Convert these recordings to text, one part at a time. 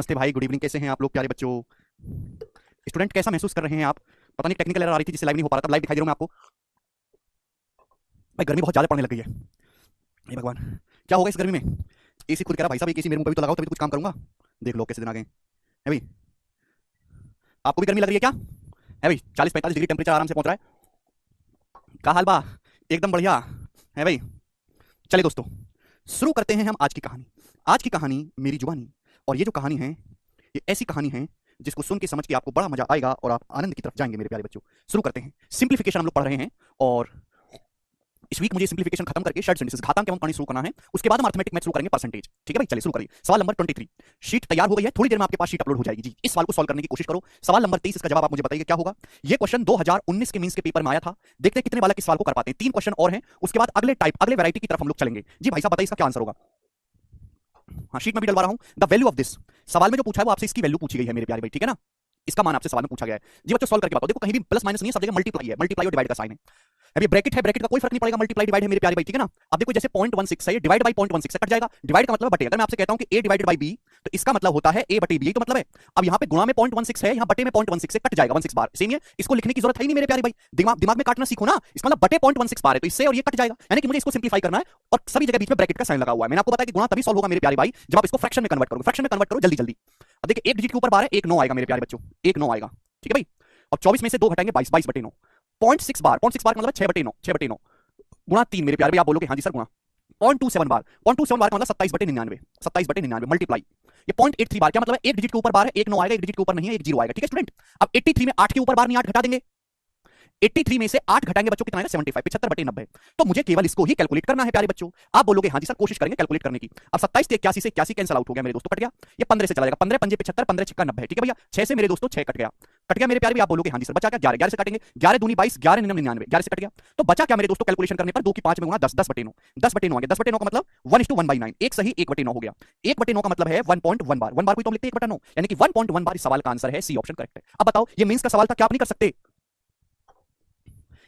नमस्ते भाई, good evening. कैसे हैं आप लोग प्यारे बच्चों? स्टूडेंट कैसा महसूस कर रहे हैं आप? पता नहीं टेक्निकल एरर आ रही थी जिससे लाइव नहीं हो पा रहा था। लाइव दिखाई दे रहा हूं मैं आपको। भाई गर्मी बहुत ज्यादा पड़ने लग गई है। हे भगवान, क्या होगा इस गर्मी में? एसी खुद कह रहा भाई साहब, एक एसी मेरे मुंह पे भी तो लगाओ तभी तो कुछ काम करूंगा। देख लो कैसे दिन आ गए है भाई। आपको भी गर्मी लग रही है क्या? है भाई, 40-45 डिग्री टेम्परेचर आराम से पहुंच रहा है। का हाल बा? एकदम बढ़िया है भाई। चलिए दोस्तों, शुरू करते हैं हम आज की कहानी। आज की कहानी मेरी जुबानी। और ये जो कहानी है, ये ऐसी कहानी है जिसको सुन के समझ के आपको बड़ा मजा आएगा और आप आनंद की तरफ जाएंगे मेरे प्यारे बच्चों। शुरू करते हैं। सिंप्लीफिकेशन हम लोग पढ़ रहे हैं और इस वीक मुझे सिंप्लीफिकेशन खत्म करके शॉर्ट सेंटेंसेस घातांक एवं कहानी शुरू करना है। उसके बाद हम अर्थमेटिक मैथ शुरू करेंगे, परसेंटेज। ठीक है भाई, चलिए शुरू करिए। सवाल नंबर 23। शीट तैयार हो गई है, थोड़ी देर में आपके पास शीट अपलोड हो जाएगी जी। इस सवाल को सॉल्व करने की कोशिश करो। सवाल नंबर 23, इसका जवाब आप मुझे बताइए क्या होगा। ये क्वेश्चन 2019 के मींस के पेपर में आया था। देखते हैं कितने बालक इस सवाल को कर पाते हैं। 3 क्वेश्चन और हैं, उसके बाद अगले टाइप, अगले वैरायटी की तरफ हम लोग चलेंगे जी। भाई साहब बताइए इसका क्या आंसर होगा। हाँ, शीट में भी डलवा रहा हूं। द वैल्यू ऑफ दिस, सवाल में जो पूछा है वो आपसे इसकी वैल्यू पूछी गई है मेरे प्यारे भाई, ठीक है ना। इसका मान आपसे सवाल में पूछा गया है जी। बच्चों सॉल्व करके बताओ। देखो कहीं भी प्लस माइनस नहीं है, सब जगह मल्टीप्लाई है। मल्टीप्लाई और डिवाइड का साइन है। अभी ब्रैकेट है, ब्रैकेट का कोई फर्क नहीं पड़ेगा। मल्टीप्लाई डिवाइड है मेरे प्यारे भाई, ठीक है ना। अब देखो जैसे 0.16 है, ये डिवाइड बाई 0.16 से कट जाएगा। डिवाइड का मतलब है बटे। अगर मैं आपसे कहता हूं कि a डिवाइडेड बाई b, तो इसका मतलब होता है a बटे b, यही तो मतलब है। अब यहां पे गुणा में 0.16 है, यहां बटे में 0.16 से कट जाएगा 16 बार। सेम है, इसको लिखने की जरूरत है ही नहीं मेरे प्यारे भाई। दिमाग दिमाग में काटना सीखो ना। इसका मतलब बटे 0.16 बार है, तो इससे और ये कट जाएगा। यानी कि मुझे इसको सिंप्लीफाई करना है और सभी जगह बीच में ब्रैकेट का साइन लगा हुआ है। मैंने आपको बताया कि गुणा तभी सॉल्व होगा मेरे प्यारे भाई जब आप इसको फ्रैक्शन में कन्वर्ट करोगे। फ्रैक्शन में कन्वर्ट करो जल्दी जल्दी। अब देखिए, एक डिजिट के ऊपर बार है, एक 9 आएगा मेरे प्यारे बच्चों, एक 9 आएगा, ठीक है भाई। और 24 में से 2 घटाएंगे, 22, 22 बटे 9। 0.6 बार, 0.6 बार का मतलब 6 बटे 9, 6 बटे 9 गुणा 3 मेरे प्यारे भाई। आप बोलोगे हाँ जी सर गुणा 0.27 बार। 0.27 बार का मतलब 27 बटे 99, 27 बटे 99 मल्टीप्लाई। ये 0.83 बार, क्या मतलब है? एक डिजिट के ऊपर बार है, एक 9 आएगा, एक डिजिट के ऊपर नहीं है, एक 0 आएगा, ठीक है स्टूडेंट। अब 83 में 8 के ऊपर बार नहीं, 8 घटा देंगे। 83 में से 8 घटाएंगे बच्चों, कितना आएगा? 75, 75 बटे 90। तो मुझे केवल इसको ही कैलकुलेट करना है प्यारे बच्चों। आप बोलोगे हाँ जी सर, कोशिश करेंगे कैलकुलेट करने की। अब 27 से 81 से 81 कैंसिल आउट हो गया मेरे दोस्तों, कट गया। ये 15 से चला जाएगा, 15 पंजे 75, 15 छिक्का 90, ठीक है भैया। 6 से मेरे दोस्तों 6 कट गया, कट गया मेरे प्यारे भी। आप बोलोगे हाँ जी सर, बचा क्या? 11, 11 से काटेंगे, 11 दूनी 22, 11 निन्यानवे 99, 11 से कट गया। तो बचा क्या मेरे दोस्तों? कैलकुलेशन करने पर 2 की 5 में गुणा 10, 10 बटे 9, 10 बटे 9 आ गया। 10 बटे 9 का मतलब 1:1/9, एक सही 1 बटे 9 हो गया। 1 बटे 9 का मतलब है 1.1 बार। 1 बार को तो हम लिखते हैं 1 बटा 9, यानी कि 1.1 बार। इस सवाल का आंसर है सी ऑप्शन, करेक्ट है। अब बताओ, ये मींस का सवाल था, क्या आप नहीं कर सकते?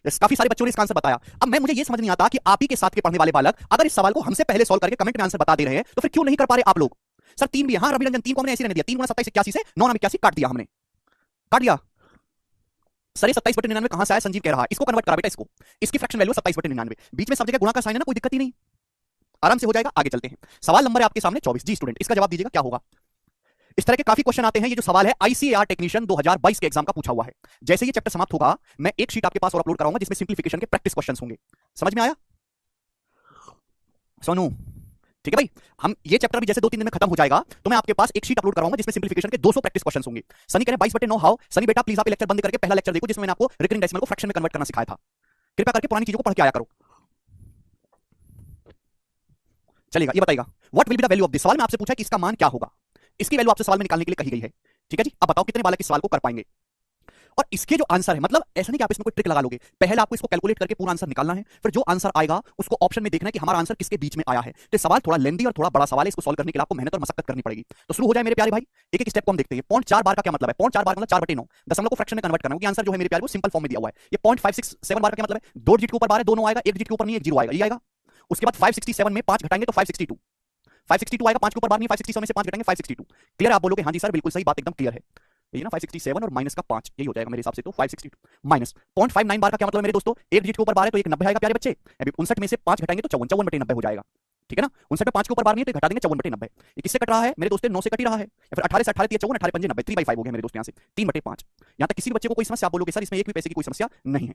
काफी सारे बच्चों ने इसका आंसर बताया। अब मैं मुझे ये समझ नहीं आता कि आप ही के साथ के पढ़ने वाले बालक अगर इस सवाल को हमसे पहले सॉल्व करके कमेंट में आंसर बता दे रहे हैं, तो फिर क्यों नहीं कर पा रहे आप लोग? सर 3 भी है। हाँ रवि रंजन, 3 को हमने ऐसे रहने दिया। 3 गुणा 27 81 से 9 81 काट दिया हमने, काट दिया। सर ये 27 बटे 99 कहां से आया? संजीव कह रहा है इसको कन्वर्ट करा बेटा, इसको। इसकी फ्रैक्शन वैल्यू 27 बटे 99, बीच में सब जगह गुणा का साइन है ना, कोई दिक्कत ही नहीं, आराम से हो जाएगा। आगे चलते हैं। सवाल नंबर है आपके सामने 24 जी। स्टूडेंट इसका जवाब दीजिएगा क्या होगा। इस तरह के काफी क्वेश्चन आते हैं। ये जो सवाल है आईसीएआर टेक्नीशियन 2022 के एग्जाम का पूछा हुआ है। जैसे ये चैप्टर समाप्त होगा, मैं एक शीट आपके पास और अपलोड कराऊंगा जिसमें सिंप्लीफिकेशन के प्रैक्टिस क्वेश्चंस होंगे। समझ में आया सोनू? ठीक है भाई। हम ये चैप्टर भी जैसे 2-3 दिन में खत्म हो जाएगा, तो मैं आपके पास एक शीट अपलोड कराऊंगा जिसमें सिंप्लीफिकेशन के 200 प्रैक्टिस क्वेश्चंस होंगे। सनी कह रहे 22 बटे 9 हाउ। सनी बेटा प्लीज आप लेक्चर बंद करके पहला लेक्चर देखो जिसमें मैंने आपको रिकरिंग डेसिमल को फ्रैक्शन में कन्वर्ट करना सिखाया था। कृपया करके पुरानी चीजों को पढ़ के आया करो। चलेगा, ये बताएगा what will be the value of this. सवाल में आपसे पूछा कि इसका मान क्या होगा, इसकी वैल्यू आपसे सवाल में निकालने के लिए कही गई है। ठीक है जी। अब बताओ कितने बालक इस सवाल को कर पाएंगे। और इसके जो आंसर है, मतलब ऐसा नहीं कि आप इसमें कोई ट्रिक लगा लोगे। पहले आपको इसको कैलकुलेट करके पूरा आंसर निकालना है, फिर जो आंसर आएगा उसको ऑप्शन में देखना है कि हमारा आंसर किसके बीच में आया है। तो सवाल थोड़ा लेंदी और थोड़ा बड़ा सवाल है, इसको सॉल्व करने के लिए आपको मेहनत और मशक्कत करनी पड़ेगी। तो शुरू हो जाए मेरे प्यारे भाई, एक एक स्टेप को हम देखते हैं। 0.4 बार का क्या मतलब है? 0.4 बार मतलब 4 बटे 9, दशमलव को फ्रैक्शन में कन्वर्ट करना है। आंसर जो है मेरे प्यारे वो सिंपल फॉर्म में दिया हुआ है। ये 0.567 बार का क्या मतलब है? 2 डिजिट के ऊपर बार है, 2 9 आएगा, एक डिजिट के ऊपर नहीं है, 1 0 आएगा, ये आएगा। उसके बाद 567 में 5 घटाएंगे तो 562, 562 आएगा। 5 के ऊपर बार नहीं, 567 में से 5 घटाएंगे 562। क्लियर? आप बोलोगे हाँ जी सर बिल्कुल सही बात, एकदम क्लियर है। ये ना 567 और माइनस का 5, यही हो जाएगा मेरे हिसाब से। तो 562 माइनस 0.59 बार का क्या मतलब है मेरे दोस्तों? एक डिजिट के ऊपर बार है तो एक 90 आएगा प्यारे बच्चे। अभी 59 में से 5 घटाएंगे तो 54 बटे 90 हो जाएगा, ठीक है ना। 59 में 5 के ऊपर बार नहीं है तो घटा देंगे 54 बटे 90। ये किससे कट रहा है मेरे दोस्तों? 9 से कट ही रहा है। या फिर 18 से 18 54, 18 पंजे 90, 3/5 हो गया मेरे दोस्त यहाँ से, 3 बटे 5। यहाँ तक किसी भी बच्चे को कोई समस्या? आप बोलोगे सर इसमें एक भी पैसे की कोई समस्या नहीं है।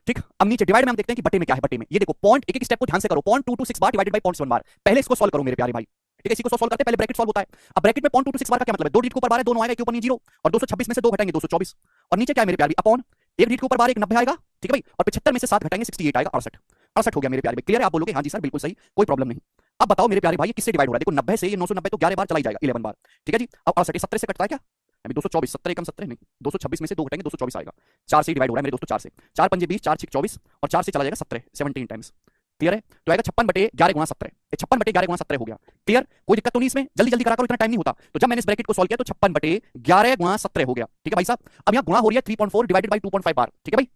ठीक। अब नीचे डिवाइड में हम देखते हैं कि बटे में क्या है। बटे में ये देखो पॉइंट, एक एक स्टेप को ध्यान से करो। 0.226 बार डिवाइडेड बाय 0.1 बार। पहले इसको सॉल्व करो मेरे प्यारे भाई, ठीक है। इसी को सॉल्व करते हैं, पहले ब्रैकेट सॉल्व होता है। अब ब्रैकेट में 0.226 बार का क्या मतलब है? 2 डिजिट के ऊपर बार है, 2 9 आएगा, के ऊपर नहीं 0, और 226 में से 2 घटाएंगे 224, और नीचे क्या है मेरे प्यारे? अपॉन एक डिजिट के ऊपर बार एक 90 आएगा, ठीक है भाई, और 75 में से 7 घटाएंगे 68 आएगा, 68, 68 हो गया मेरे प्यारे भाई। क्लियर है? आप बोलोगे हाँ जी सर बिल्कुल सही, कोई प्रॉब्लम नहीं। अब बताओ मेरे प्यारे भाई ये किससे डिवाइड हो रहा है? देखो 90 से ये 990 तो 11 बार चला ही जाएगा, 11 बार, ठीक है जी। अब 68 17 से कटता है क्या? अभी 224, 17 एकम 17 नहीं, 226 में से 2 घटाएंगे 224 आएगा। 4 से डिवाइड हो रहा है मेरे दोस्तों, 4 से, 4 पंजे 20, 4 6 24, और 4 से चला जाएगा 17, 17 टाइम्स। क्लियर है? तो आएगा 56 बटे 11 गुणा 17, 56 बटे 11 गुणा 17 हो गया। क्लियर? कोई दिक्कत तो नहीं इसमें? जल्दी जल्दी करा करो, इतना टाइम नहीं होता। तो जब मैंने इस ब्रैकेट को सॉल्व किया तो 56 बटे 11 गुणा 17 हो गया, ठीक है भाई साहब। अब यहाँ गुणा हो रही है 3.4 डिवाइडेड बाई 2.5 बार, ठीक है भाई।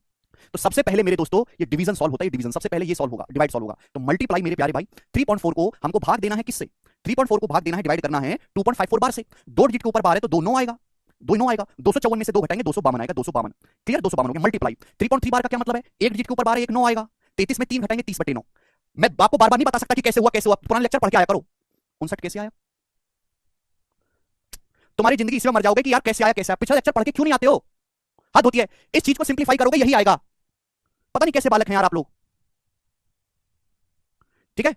तो सबसे पहले मेरे दोस्तों ये डिवीजन सॉल्व होता है, डिवीजन सबसे पहले ये सॉल्व होगा, डिवाइड सॉल्व होगा। तो मल्टीप्लाई मेरे प्यारे भाई 3.4 को हमको भाग देना है किससे? 3.4 को भाग देना है, डिवाइड करना है 2.54 बार से। दो डिजिट के ऊपर बार है तो 2 9 आएगा, 2 9 आएगा। 254 में से 2 घटाएंगे 252 आएगा, 252 क्लियर, 252 हो गया। मल्टीप्लाई 3.3 बार का क्या मतलब है? एक डिजिट के ऊपर बार है, 1 9 आएगा। 33 में 3 घटाएंगे 30/9। मैं आपको बार बार नहीं बता सकता कि कैसे हुआ कैसे हुआ, पुराना लेक्चर पढ़ के आया करो। 59 कैसे आया? तुम्हारी जिंदगी इसमें मर जाओगे कि यार कैसे आया कैसे आया, पिछला लेक्चर पढ़ के क्यों नहीं आते हो? हद होती है। इस चीज को सिंप्लीफाई करोगे यही आएगा। पता नहीं कैसे बालक हैं यार आप लोग। ठीक है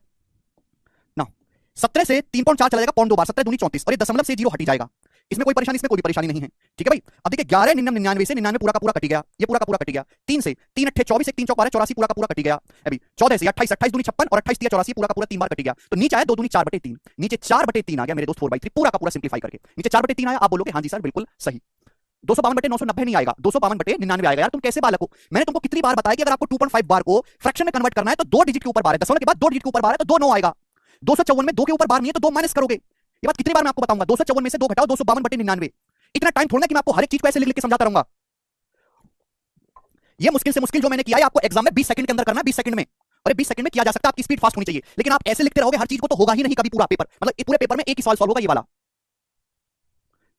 ना? 17 से 3.4 चला जाएगा 0.2 बार, 17 दूनी 34 और ये दशमलव से 0 हट ही जाएगा। इसमें कोई परेशानी, इसमें कोई परेशानी नहीं है। ठीक है भाई। अब देखिए 11 99 से 99 पूरा का पूरा कट गया, ये पूरा का पूरा कट गया। 3 से 3 8 24 1 3 4 84 पूरा का पूरा कट गया। अभी 14 से 28 28 दूनी 56 और 28 3 84 पूरा का पूरा 3 बार कट गया। तो नीचे आया 2 दूनी 4/3, नीचे 4/3 आ गया मेरे दोस्त 4/3 पूरा का पूरा सिंप्लीफाई करके। नीचे 4/3 आया, आप बोलोगे हां जी सर बिल्कुल सही। 252/990 नहीं आएगा, 252/99 आएगा। यार तुम कैसे बालक हो? मैंने तुमको कितनी बार बताया कि अगर आपको 2.5 बार को फ्रैक्शन में कन्वर्ट करना है तो 2 डिजिट के ऊपर बार है, दशमलव के बाद 2 डिजिट के ऊपर बार है तो 2 9 आएगा। 254 में 2 के ऊपर बार नहीं है तो 2 माइनस करोगे। ये बात कितनी बार मैं आपको बताऊंगा? 254 में से 2 घटाओ 252/99। इतना टाइम थोड़ा कि मैं आपको हर एक चीज को ऐसे लिख लिख के समझाता रहूंगा। ये मुश्किल से मुश्किल जो मैंने किया है आपको एग्जाम में 20 सेकंड के अंदर करना है, 20 सेकंड में। और 20 सेकंड में किया जा सकता है, आपकी स्पीड फास्ट होनी चाहिए। लेकिन आप ऐसे लिखते रहोगे हर चीज को तो होगा ही नहीं कभी पूरा पेपर, मतलब पूरे पेपर में एक ही सवाल सॉल्व होगा, ये वाला।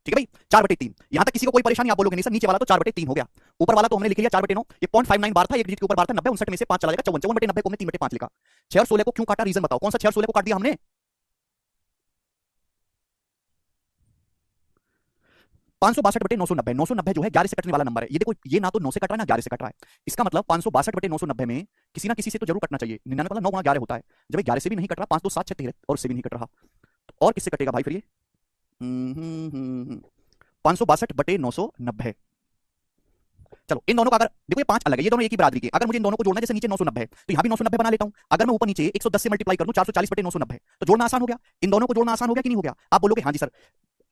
ठीक है भाई। 4/3 यहां तक किसी को कोई परेशानी? आप बोलोगे नहीं सर नीचे वाला तो 4/3 हो गया, ऊपर वाला तो हमने लिख लिया 4/9। ये 0.59 बार था, एक डिजिट के ऊपर बार था 90, 59 में से 5 चला जाएगा 54, 54/90 को हमने 3/5 लिखा। 6 और 16 को क्यों काटा? रीजन बताओ, कौन सा 6 और 16 को काट दिया हमने? 562/990, 990 जो है 11 से कटने वाला नंबर है। ये देखो ये ना तो 9 से कट रहा है ना 11 से कट रहा है। इसका मतलब 562/990 में किसी ना किसी से तो जरूर कटना चाहिए। 99 वाला 9 गुणा 11 होता है। जब 11 से भी नहीं कट रहा, 5 2 7 6 13 और से भी नहीं कट रहा, तो और किससे कटेगा भाई फिर ये? 562/990। चलो इन दोनों का अगर देखो ये 5 अलग है, ये दोनों एक ही बराबरी के। अगर मुझे इन दोनों को जोड़ना है, जैसे नीचे 990 है तो यहां भी 990 बना लेता हूं। अगर मैं ऊपर नीचे 110 से मल्टीप्लाई कर दूं 440/990 तो जोड़ना आसान हो गया। इन दोनों को जोड़ना आसान हो गया कि नहीं हो गया? आप बोलोगे हां जी सर,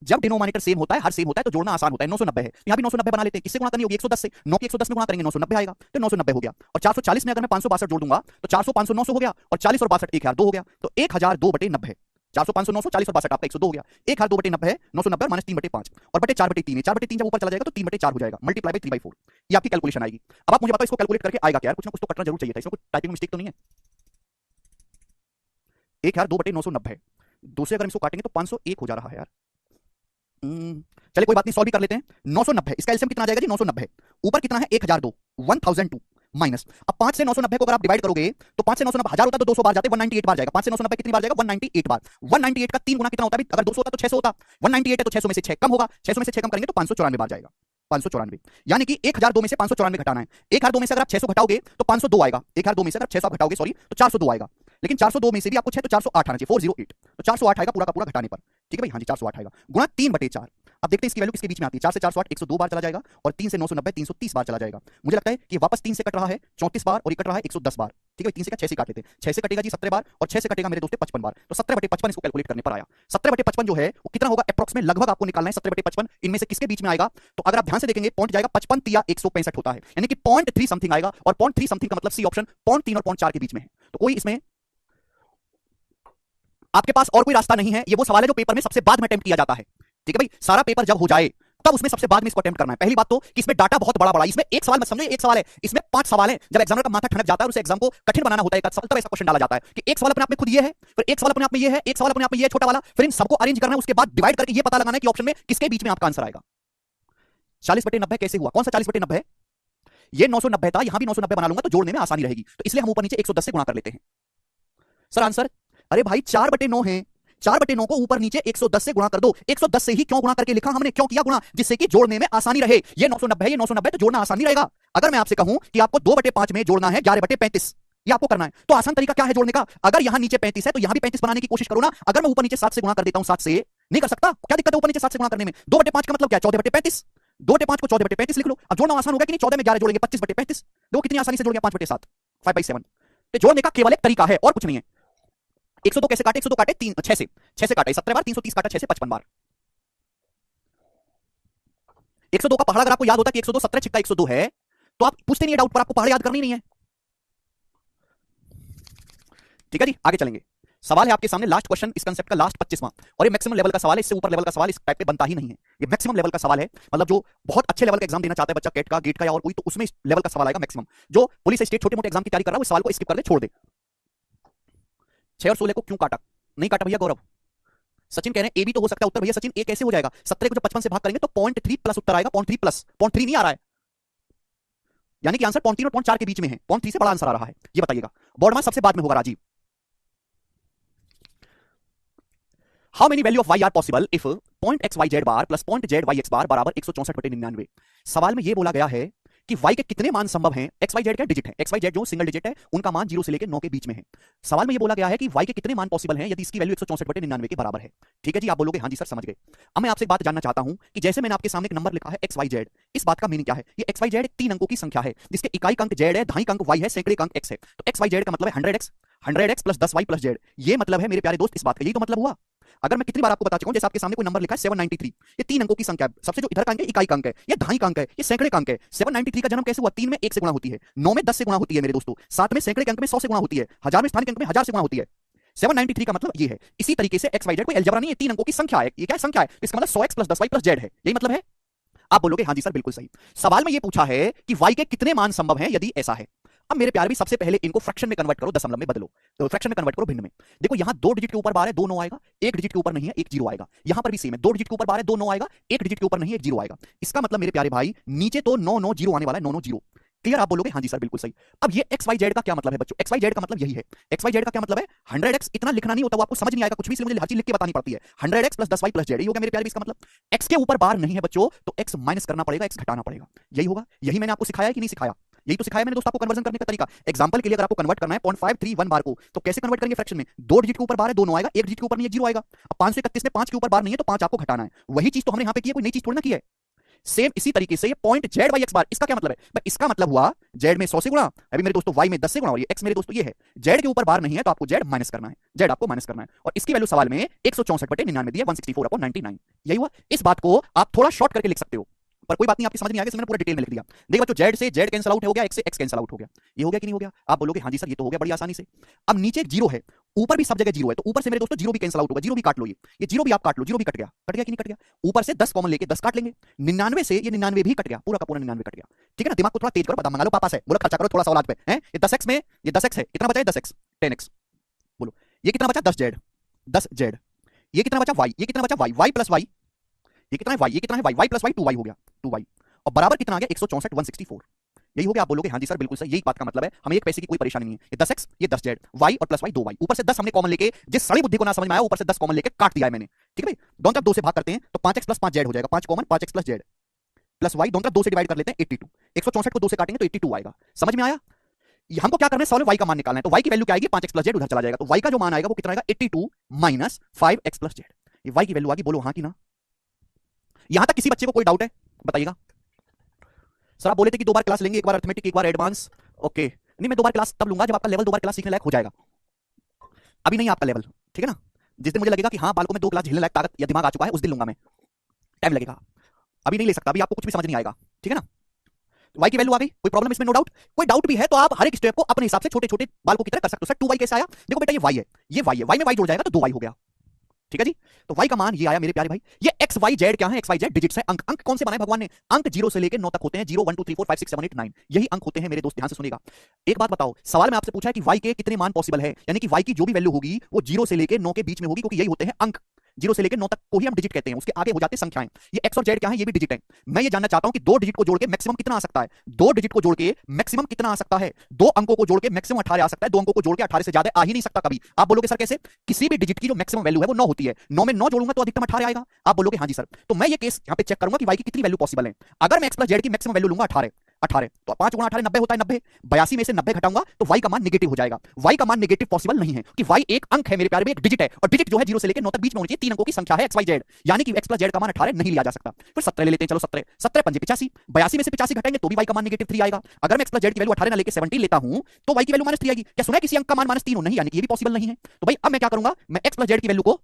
जब डिनोमिनेटर सेम होता है, हर सेम होता है तो जोड़ना आसान होता है। 990 है, यहां भी 990 बना लेते हैं। किससे गुणा करनी होगी? 110 से। 9 की 110 में गुणा करेंगे 990 आएगा, तो 990 हो गया। और 440 में अगर मैं 562 जोड़ दूंगा तो 400 500 900 हो गया, और 40 और 62 1002 हो गया, तो 1002/90। 400 500 900 40 और 62 आपका 102 हो गया। 1002/90 है, 990 माइनस 3/5 और बटे 4/3 है। 4/3 जब ऊपर चला जाएगा तो 3/4 हो जाएगा, मल्टीप्लाई बाय 3/4। ये आपकी कैलकुलेशन आएगी। अब आप मुझे बताओ इसको कैलकुलेट करके आएगा क्या? यार कुछ ना कुछ तो कटना जरूर चाहिए था, इसमें कुछ टाइपिंग मिस्टेक तो नहीं है? 1002/990, 2 से अगर इसको काटेंगे तो 501 हो जा रहा है यार। चलिए कोई बात नहीं, सॉल्व भी कर लेते हैं। 990 इसका एलसीएम कितना आ जाएगा जी? 990 ऊपर कितना है? 1002, 1002 माइनस। अब 5 से 990 को अगर आप डिवाइड करोगे तो 5 से 990 1000 होता है तो 200 बार जाते, 198 बार जाएगा। 5 से 990 कितनी बार जाएगा? 198 बार। 198 का 3 गुना कितना होता है? अगर 200 होता तो 600 होता। 198 है तो 600 में से 6 कम होगा, 600 में से 6 कम करेंगे तो 594 बार जाएगा। 594 यानी कि 1002 में से 594 घटाना है। 1002 में से अगर आप 600 घटाओगे तो 502 आएगा। 1002 में से अगर 600 आप घटाओगे सॉरी तो 402 आएगा। लेकिन 402 में से भी आपको 6 तो 408 आना चाहिए, 408, तो 408 आएगा पूरा का पूरा घटाने पर। ठीक है भाई, हाँ जी 408 आएगा गुणा 3/4। अब देखते हैं इसकी वैल्यू किसके बीच में आती है। 4 से 408 102 बार चला जाएगा, और 3 से 990 330 बार चला जाएगा। मुझे लगता है कि वापस 3 से कट रहा है 34 बार, और ये कट रहा है 110 बार। ठीक है, 3 से का 6 से काट लेते हैं। 6 से कटेगा जी 17 बार, और 6 से कटेगा मेरे दोस्तों 55 बार, तो 17/55 इसको कैलकुलेट करने पर आया। 17/55 जो है वो कितना होगा अप्रॉक्स में, लगभग आपको निकालना है 17/55 इनमें से किसके बीच में आएगा। तो अगर आप ध्यान से देखेंगे पॉइंट जाएगा 55 या 165 होता है, यानी कि 0.3 समथिंग आएगा, और 0.3 समथिंग का मतलब सी ऑप्शन 0.3 और 0.4 के बीच में है। तो कोई इसमें आपके पास और कोई रास्ता नहीं है। ये वो सवाल है जो पेपर में सबसे बाद में अटेम्प्ट किया जाता है। ठीक है भाई, सारा पेपर जब हो जाए तब उसमें सबसे बाद में इसको अटेम्प्ट करना है। पहली बात तो कि इसमें डाटा बहुत बड़ा बड़ा, इसमें एक सवाल मत समझो, एक सवाल है, इसमें 5 सवाल है। जब एग्जामिनर का माथा ठनक जाता है और उसे एग्जाम को कठिन बनाना होता है एक सवाल, तब ऐसा क्वेश्चन डाला जाता है कि एक सवाल अपने आप में खुद ये है, फिर एक सवाल अपने आप में ये है, एक सवाल अपने आप में ये है छोटा वाला, फिर इन सबको अरेंज करना है, उसके बाद डिवाइड करके ये पता लगाना है कि ऑप्शन में किसके बीच में आपका आंसर आएगा। 40/90 कैसे हुआ? कौन सा 40/90 है? ये 990 था, यहां भी 990 बना लूंगा तो जोड़ने में आसानी रहेगी, तो इसलिए हम ऊपर नीचे 110 से गुणा कर लेते हैं। सर आंसर, अरे भाई 4/9 है, 4/9 को ऊपर नीचे 110 से गुणा कर दो। 110 से ही क्यों गुणा करके लिखा हमने, क्यों किया गुणा? जिससे कि जोड़ने में आसानी रहे। ये 990 है, ये 990 तो जोड़ना आसानी रहेगा। अगर मैं आपसे कहूं कि आपको 2/5 में जोड़ना है 11/35, ये आपको करना है, तो आसान तरीका क्या है जोड़ने का? अगर यहां नीचे 35 है तो यहां भी 35 बनाने की कोशिश करो ना। अगर मैं ऊपर नीचे 7 से गुणा कर देता हूं, 7 से नहीं कर सकता, क्या दिक्कत है ऊपर नीचे 7 से गुणा करने में? 2/5 का मतलब क्या है? 14/35, 2/5 को 14/35 लिख लो। अब जोड़ना आसान हो गया कि नहीं? 14 में 11 जोड़ेंगे 25/35, देखो कितनी आसानी से जोड़ गया 5/7, 5/7। तो जोड़ने का केवल एक तरीका है और कुछ नहीं है। 102 कैसे काटे? 102 काटे 3 6 से काटे 17 बार, 330 काटा 6 से 55 बार। 102 का पहाड़ अगर आपको याद होता है कि 102 17 छिक्का 102 है तो आप पूछते नहीं है डाउट पर, आपको पहाड़ याद करनी नहीं है। ठीक है जी, आगे चलेंगे। सवाल है आपके सामने, लास्ट क्वेश्चन इस कंसेप्ट का, लास्ट 25वां, और ये मैक्सिमम लेवल का सवाल है, इससे ऊपर लेवल का सवाल इस टाइप पे बनता ही नहीं है। ये मैक्सिमम लेवल का सवाल है, मतलब जो बहुत अच्छे लेवल का एग्जाम देना चाहता है बच्चा, कैट का, गेट का या और कोई, तो उसमें इस लेवल का सवाल आएगा मैक्सिमम। जो पुलिस स्टेट छोटे मोटे एग्जाम की तैयारी कर रहा है, वो सवाल को स्किप कर दे, छोड़ दे। 6 और 16 को क्यों काटा? नहीं काटा भैया गौरव। सचिन कह रहे हैं ए भी तो हो सकता है उत्तर। भैया सचिन ए कैसे हो जाएगा? 17 को जब 55 से भाग करेंगे तो 0.3 प्लस उत्तर आएगा, 0.3 प्लस, 0.3 नहीं आ रहा है, यानी कि आंसर 0.3 और 0.4 के बीच में है, 0.3 से बड़ा आंसर आ रहा है, ये बताइएगा। बोर्ड मार्क्स सबसे बाद में होगा Rajiv. How many value of y are possible if point x y z bar plus point z y x bar बराबर 164/99। सवाल में यह बोला गया है कि y के कितने मान संभव हैं। एक्स वाई जेड क्या डिजिट है, एक्स वाई जेड जो सिंगल डिजिट है, उनका मान 0 से लेकर 9 के बीच में है। सवाल में यह बोला गया है कि y के कितने मान पॉसिबल हैं यदि इसकी वैल्यू 164/99 के बराबर है। ठीक है जी, आप बोलोगे हाँ जी सर समझ गए। अब मैं आपसे एक बात जानना चाहता हूं कि जैसे मैंने आपके सामने एक नंबर लिखा है एक्स वाई जेड, इस बात का मीनिंग क्या है? ये एक्स वाई जेड 3 अंकों की संख्या है, जिसके इकाई अंक जेड है, दहाई अंक वाई है, सैकड़े अंक एक्स है। तो एक्स वाई जेड का मतलब है 100x plus 10y plus Z. ये मतलब है मेरे प्यारे दोस्त इस बात का, यही तो मतलब हुआ। अगर मैं कितनी बार आपको बता चुका हूं, जैसे आपके सामने कोई नंबर लिखा है 793, ये 3 अंकों की संख्या है, सबसे जो इधर का अंक है इकाई का अंक है, ये दहाई का अंक है, ये सैकड़े का अंक है। 793 का जन्म कैसे हुआ? 3 में 1 से गुणा होती है, 9 में 10 से गुणा होती है मेरे दोस्तों, 7 में सैकड़े के अंक में 100 से गुणा होती है, 1000 में स्थानिक अंक में 1000 से गुणा होती है। 793 का मतलब ये है। इसी तरीके से एक्स वाई जेड कोई अलजेब्रा नहीं है, 3 अंकों की संख्या है। ये क्या संख्या है? इसका मतलब 100x plus 10y plus Z है, यही मतलब है। आप बोलोगे हाँ जी सर बिल्कुल सही। सवाल में ये पूछा है कि y के कितने मान संभव हैं यदि ऐसा है। अब मेरे प्यारे भी सबसे पहले इनको फ्रैक्शन में कन्वर्ट करो, दशमलव में बदलो, तो फ्रैक्शन में कन्वर्ट करो भिन्न में। देखो यहां 2 डिजिट के ऊपर बार है, 2 9 आएगा, 1 डिजिट के ऊपर नहीं है, 1 0 आएगा। यहां पर भी सेम है, 2 डिजिट के ऊपर बार है, 2 9 आएगा, 1 डिजिट के ऊपर नहीं है, 1 0 आएगा। इसका मतलब मेरे प्यारे भाई नीचे तो 9 9 0 आने वाला है, 9 9 0। क्लियर? आप बोलोगे हाँ जी सर बिल्कुल सही। अब ये एक्स वाई जेड का क्या मतलब है बच्चों? एक्स वाई जेड का मतलब यही है। एक्स वाई जेड का क्या मतलब है? 100x, इतना लिखना नहीं होता, वो आपको समझ नहीं आएगा कुछ भी, इसलिए मुझे हर चीज लिख के बतानी पड़ती है। 100x plus 10y plus Z, ये हो गया मेरे प्यारे। इसका मतलब x के ऊपर बार नहीं है बच्चों, तो x माइनस करना पड़ेगा, x घटाना पड़ेगा, यही होगा। यही मैंने आपको सिखाया है कि नहीं सिखाया? यही तो सिखाया मैंने दोस्त आपको कन्वर्जन करने का तरीका। एग्जांपल के लिए अगर आपको कन्वर्ट करना है 0.531 बार को, तो कैसे कन्वर्ट करेंगे फ्रैक्शन में? 2 डिजिट के ऊपर बार है, 2 9 आएगा, 1 डिजिट के ऊपर नहीं है, 0 आएगा। अब 531 में 5 के ऊपर बार नहीं है, तो 5 आपको घटाना है। वही चीज तो हमने यहां पे की है, कोई नई चीज थोड़ी ना की है। सेम इसी तरीके से ये पॉइंट जेड वाई एक्स बार, इसका क्या मतलब है? भाई इसका मतलब हुआ जेड में 100 से गुणा, अभी मेरे दोस्तों वाई में 10 से गुणा, और ये एक्स मेरे दोस्तों ये है। जेड के ऊपर बार नहीं है तो आपको जेड माइनस करना है, जेड आपको माइनस करना है, और इसकी वैल्यू सवाल में 164/99 दी है, 164/99। यही हुआ। इस बात को आप थोड़ा शॉर्ट करके लिख सकते हो, पर कोई बात नहीं, आपकी समझ नहीं आएगी, मैंने पूरा डिटेल में लिख दिया। देखो बच्चों, जेड से जेड कैंसिल आउट हो गया, एक्स से एक्स कैंसिल आउट हो गया। ये हो गया कि नहीं हो गया? आप बोलोगे हाँ जी सर ये तो हो गया बड़ी आसानी से। अब नीचे एक जीरो है, ऊपर भी सब जगह जीरो है, तो ऊपर से मेरे दोस्तों जीरो भी कैंसिल आउट होगा, जीरो भी काट लो, ये जीरो भी आप काट लो, जीरो भी कट गया, कट गया कि नहीं कट गया? ऊपर से 10 कॉमन लेके 10 काट लेंगे, 99 से ये 99 भी कट गया, पूरा का पूरा 99 कट गया। ठीक है ना? दिमाग को थोड़ा तेज करो, बादाम मंगा लो पापा से, बोलो खर्चा करो थोड़ा सा औलाद पे हैं। ये 10x में ये 10x है, कितना बचा है? 10x 10x। बोलो ये कितना बचा? 10z 10z। ये कितना बचा? y, ये कितना बचा? y, y प्लस y, ये कितना है? y, ये कितना है? y, y plus y 2y हो गया, 2y, और बराबर कितना आ गया? 164 164। यही हो गया। आप बोलोगे हाँ जी सर बिल्कुल सही, यही बात का मतलब है, हमें एक पैसे की कोई परेशानी नहीं है। ये 10x ये 10z, y और प्लस y 2y, ऊपर से 10 हमने कॉमन लेके, जिस सड़ी बुद्धि को ना समझ में आया, ऊपर से 10 कॉमन लेके काट दिया है मैंने। ठीक है भाई, दोनों तरफ 2 से भाग करते हैं तो 5x प्लस 5z हो जाएगा, 5 common, 5x plus z plus y, दोनों तरफ 2 से डिवाइड कर लेते हैं, 82। 164 को 2 से काटेंगे तो 82 आएगा। समझ में आया? हमको क्या करना है? सॉल्व y का मान निकालना है, तो y की वैल्यू क्या आएगी? 5x प्लस z उधर चला जाएगा, तो y का जो मान आएगा वो कितना आएगा? 82 माइनस 5x प्लस z। ये y की वैल्यू आ गई, बोलो हाँ कि ना? यहां तक किसी बच्चे को कोई डाउट है? बताइएगा। सर आप बोले थे कि 2 बार क्लास लेंगे, एक बार अर्थमेटिक एक बार एडवांस। ओके, नहीं मैं 2 बार क्लास तब लूंगा जब आपका लेवल 2 बार क्लास सीखने लायक हो जाएगा। अभी नहीं आपका लेवल, ठीक है ना? जिस दिन मुझे लगेगा कि हाँ बालकों में 2 क्लास झेलने लायक ताकत या दिमाग आ चुका है, उस दिन लूंगा मैं, टाइम लगेगा, अभी नहीं ले सकता, अभी आपको कुछ भी समझ नहीं आएगा। ठीक है ना? y की वैल्यू आ गई, कोई प्रॉब्लम इसमें? No doubt. कोई डाउट भी है तो आप हर एक स्टेप को अपने हिसाब से छोटे छोटे बालकों की तरह कर सकते हो। सर 2y कैसे आया? देखो बेटा ये y है, ये y है, y में y जुड़ जाएगा तो 2y हो गया। ठीक है जी? तो y का मान ये आया मेरे प्यारे भाई। ये x y z क्या है? x y z डिजिट्स है, अंक। अंक कौन से बनाए भगवान ने? अंक 0 से लेकर 9 तक होते हैं, 0 1 2 3 4 5 6 7 8 9, यही अंक होते हैं मेरे दोस्त। ध्यान से सुनेगा। एक बात बताओ, सवाल में आपसे पूछा है कि y के कितने मान पॉसिबल है, यानी कि y की जो भी वैल्यू होगी वो 0 से लेकर 9 के बीच में होगी, क्योंकि यही होते हैं अंक। 0 से लेकर 9 तक को ही हम डिजिट कहते हैं, उसके आगे हो जाते हैं संख्याएं। ये x और z क्या है? ये भी डिजिट है। मैं ये जानना चाहता हूं कि 2 डिजिट को जोड़ के मैक्सिमम कितना आ सकता है? 2 डिजिट को जोड़ के मैक्सिमम कितना आ सकता है? 2 अंकों को जोड़ के मैक्सिमम 18 आ सकता है, 2 अंकों को जोड़ के 18 से ज्यादा आ ही नहीं सकता कभी। आप बोलोगे सर कैसे? किसी भी डिजिट की जो मैक्सिमम वैल्यू है वो 9 होती है, 9 में 9 जोड़ूंगा तो अधिकतम 18 आएगा। आप बोलोगे हाँ जी सर। तो मैं ये केस यहां पे चेक करूंगा कि y की कितनी वैल्यू पॉसिबल है। अगर मैं x प्लस z की मैक्सिमम वैल्यू लूंगा 18 तो 5 गुणा 18 90 होता है, 90 82 में से 90 घटाऊंगा तो y का मान नेगेटिव हो जाएगा। y का मान नेगेटिव पॉसिबल नहीं है कि y एक अंक है मेरे प्यारे, एक डिजिट है, और डिजिट जो है 0 से लेकर 9 तक बीच में होनी चाहिए, 3 अंकों की संख्या है x y z, यानी कि x प्लस z का मान 18 नहीं लिया जा सकता। फिर 17 ले लेते हैं, चलो 17 17 पंजे 85, 82 में से 85 घटाएंगे तो भी y का मान नेगेटिव 3 आएगा। अगर मैं x प्लस z की वैल्यू 18 ना लेके 17 लेता हूं तो y की वैल्यू -3 आएगी। क्या सुना है किसी अंक का मान -3 हो? नहीं, यानी कि ये भी पॉसिबल नहीं है। तो भाई अब मैं क्या करूंगा? मैं x प्लस z की वैल्यू को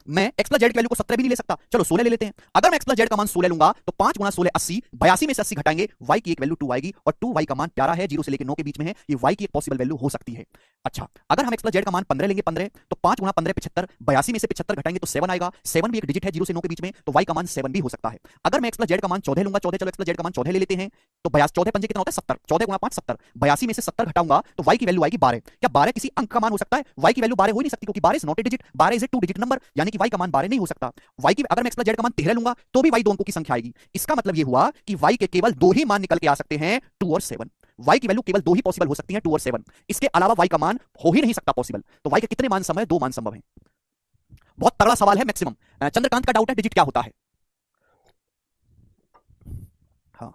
मैं एक्स प्लस जेड की वैल्यू को 17 भी नहीं ले सकता, चलो 16 ले लेते हैं। अगर मैं एक्स प्लस जेड का मान 16 लूंगा तो 5 गुना 16 80, 82 में से 80 घटाएंगे, y की एक वैल्यू 2 आएगी, और 2 y का मान प्यारा है, 0 से लेकर 9 के बीच में है, ये y की एक पॉसिबल वैल्यू हो सकती है। अच्छा, अगर हम एक्स प्लस जेड का मान 15 लेंगे, 15 तो 5 गुना 15 75, 82 में से 75 घटाएंगे तो 7 आएगा, 7 भी एक डिजिट है 0 से 9 के बीच में, तो y का मान 7 भी हो सकता है। अगर मैं एक्स प्लस जेड का मान 14 लूंगा, 14, चलो एक्स प्लस जेड का मान 14 ले लेते हैं, तो 14 पंजे कितना होता है 70, 14 गुना 5 70, 82 में से 70 घटाऊंगा तो y की वैल्यू आएगी 12। क्या 12 किसी अंक का मान हो सकता है? y की वैल्यू 12 हो ही नहीं सकती, क्योंकि 12 is not a digit, 12 is a 2 digit number, यानी कि y का मान 12 नहीं हो सकता। y की अगर मैं एक्स प्लस जेड का मान 13 लूंगा तो भी y दो अंकों की संख्या आएगी। इसका मतलब यह हुआ कि y के केवल दो ही मान निकल के आ सकते हैं, 2 और 7। y की वैल्यू केवल दो ही पॉसिबल हो सकती है, 2 और 7, इसके अलावा y का मान हो ही नहीं सकता पॉसिबल। तो y के कितने मान संभव है? 2 मान संभव है। बहुत तगड़ा सवाल है, मैक्सिमम। चंद्रकांत का डाउट है डिजिट क्या होता है। हाँ,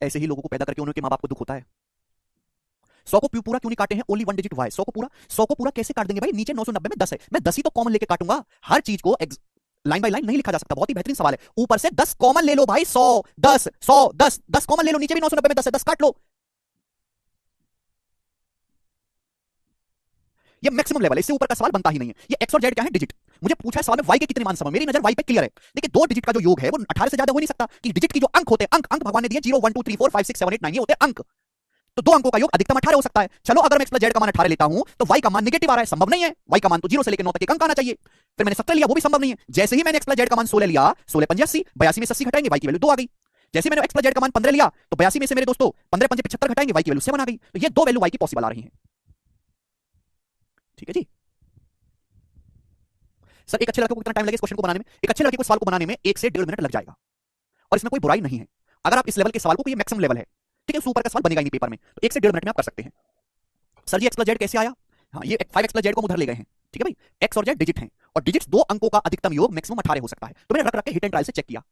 ऐसे ही लोगों को पैदा करके उनके मां बाप को दुख होता है। 100 को पूरा क्यों नहीं काटे हैं? Only one digit Y. 100 को पूरा, 100 को पूरा कैसे काट देंगे भाई? नीचे 990 में 10 है, मैं 10 ही तो कॉमन लेके काटूंगा। हर चीज को लाइन बाय लाइन नहीं लिखा जा सकता। बहुत ही बेहतरीन सवाल है। ऊपर से 10 कॉमन ले लो भाई, 100 10 100 10 10 कॉमन ले लो, नीचे भी 990 में 10 है, 10 काट लो। ये मैक्सिमम लेवल है, इससे ऊपर का सवाल बनता ही नहीं है। ये एक्स और जेड क्या है? डिजिट। मुझे पूछा है सवाल में वाई के कितने मान संभव, मेरी नजर वाई पे क्लियर है। देखिए दो डिजिट का जो योग है वो 18 से ज्यादा हो नहीं सकता, कि डिजिट की जो अंक होते हैं, अंक अंक भगवान ने दिए 0 1 2 3 4 5 6 7 8 9, ये होते हैं अंक। तो दो अंकों का योग अधिकतम 18 हो सकता है। चलो अगर मैं एक्स प्लस जेड का मान 18 लेता हूं तो y का मान नेगेटिव आ रहा है, संभव नहीं है। y का मान तो 0 से लेकर 9 तक एक अंक आना चाहिए। फिर मैंने 17 लिया, वो भी संभव नहीं है। जैसे ही मैंने एक्स प्लस जेड का मान 16 लिया, 16 पंजे 80, 82 में से 80 घटाएंगे, y की वैल्यू 2 आ गई। जैसे मैंने एक्स प्लस जेड का मान 15 लिया तो 82 में से मेरे दोस्तों 15 पंजे 75 घटाएंगे, y की वैल्यू 7 आ गई। तो ये दो वैल्यू y की पॉसिबल आ रही है। ठीक है जी। सर एक अच्छे लड़के को कितना टाइम लगेगा इस क्वेश्चन को बनाने में? एक अच्छे लड़के को सवाल को बनाने में 1 से 1.5 मिनट लग जाएगा, और इसमें कोई बुराई नहीं है। अगर आप इस लेवल के सवाल को, ये मैक्सिमम लेवल है, ठीक है, उस ऊपर का सवाल बनेगा नहीं पेपर में, तो 1 से 1.5 मिनट में आप कर सकते हैं। सर जी एक्स प्लस जेड कैसे आया? हाँ, ये 5x प्लस जेड को उधर ले गए हैं, ठीक है भाई। एक्स और जेड डिजिट हैं, और डिजिट्स दो अंकों का अधिकतम योग मैक्सिमम 18 हो सकता है। तो मैंने रख रख के हिट एंड ट्रायल से चेक किया।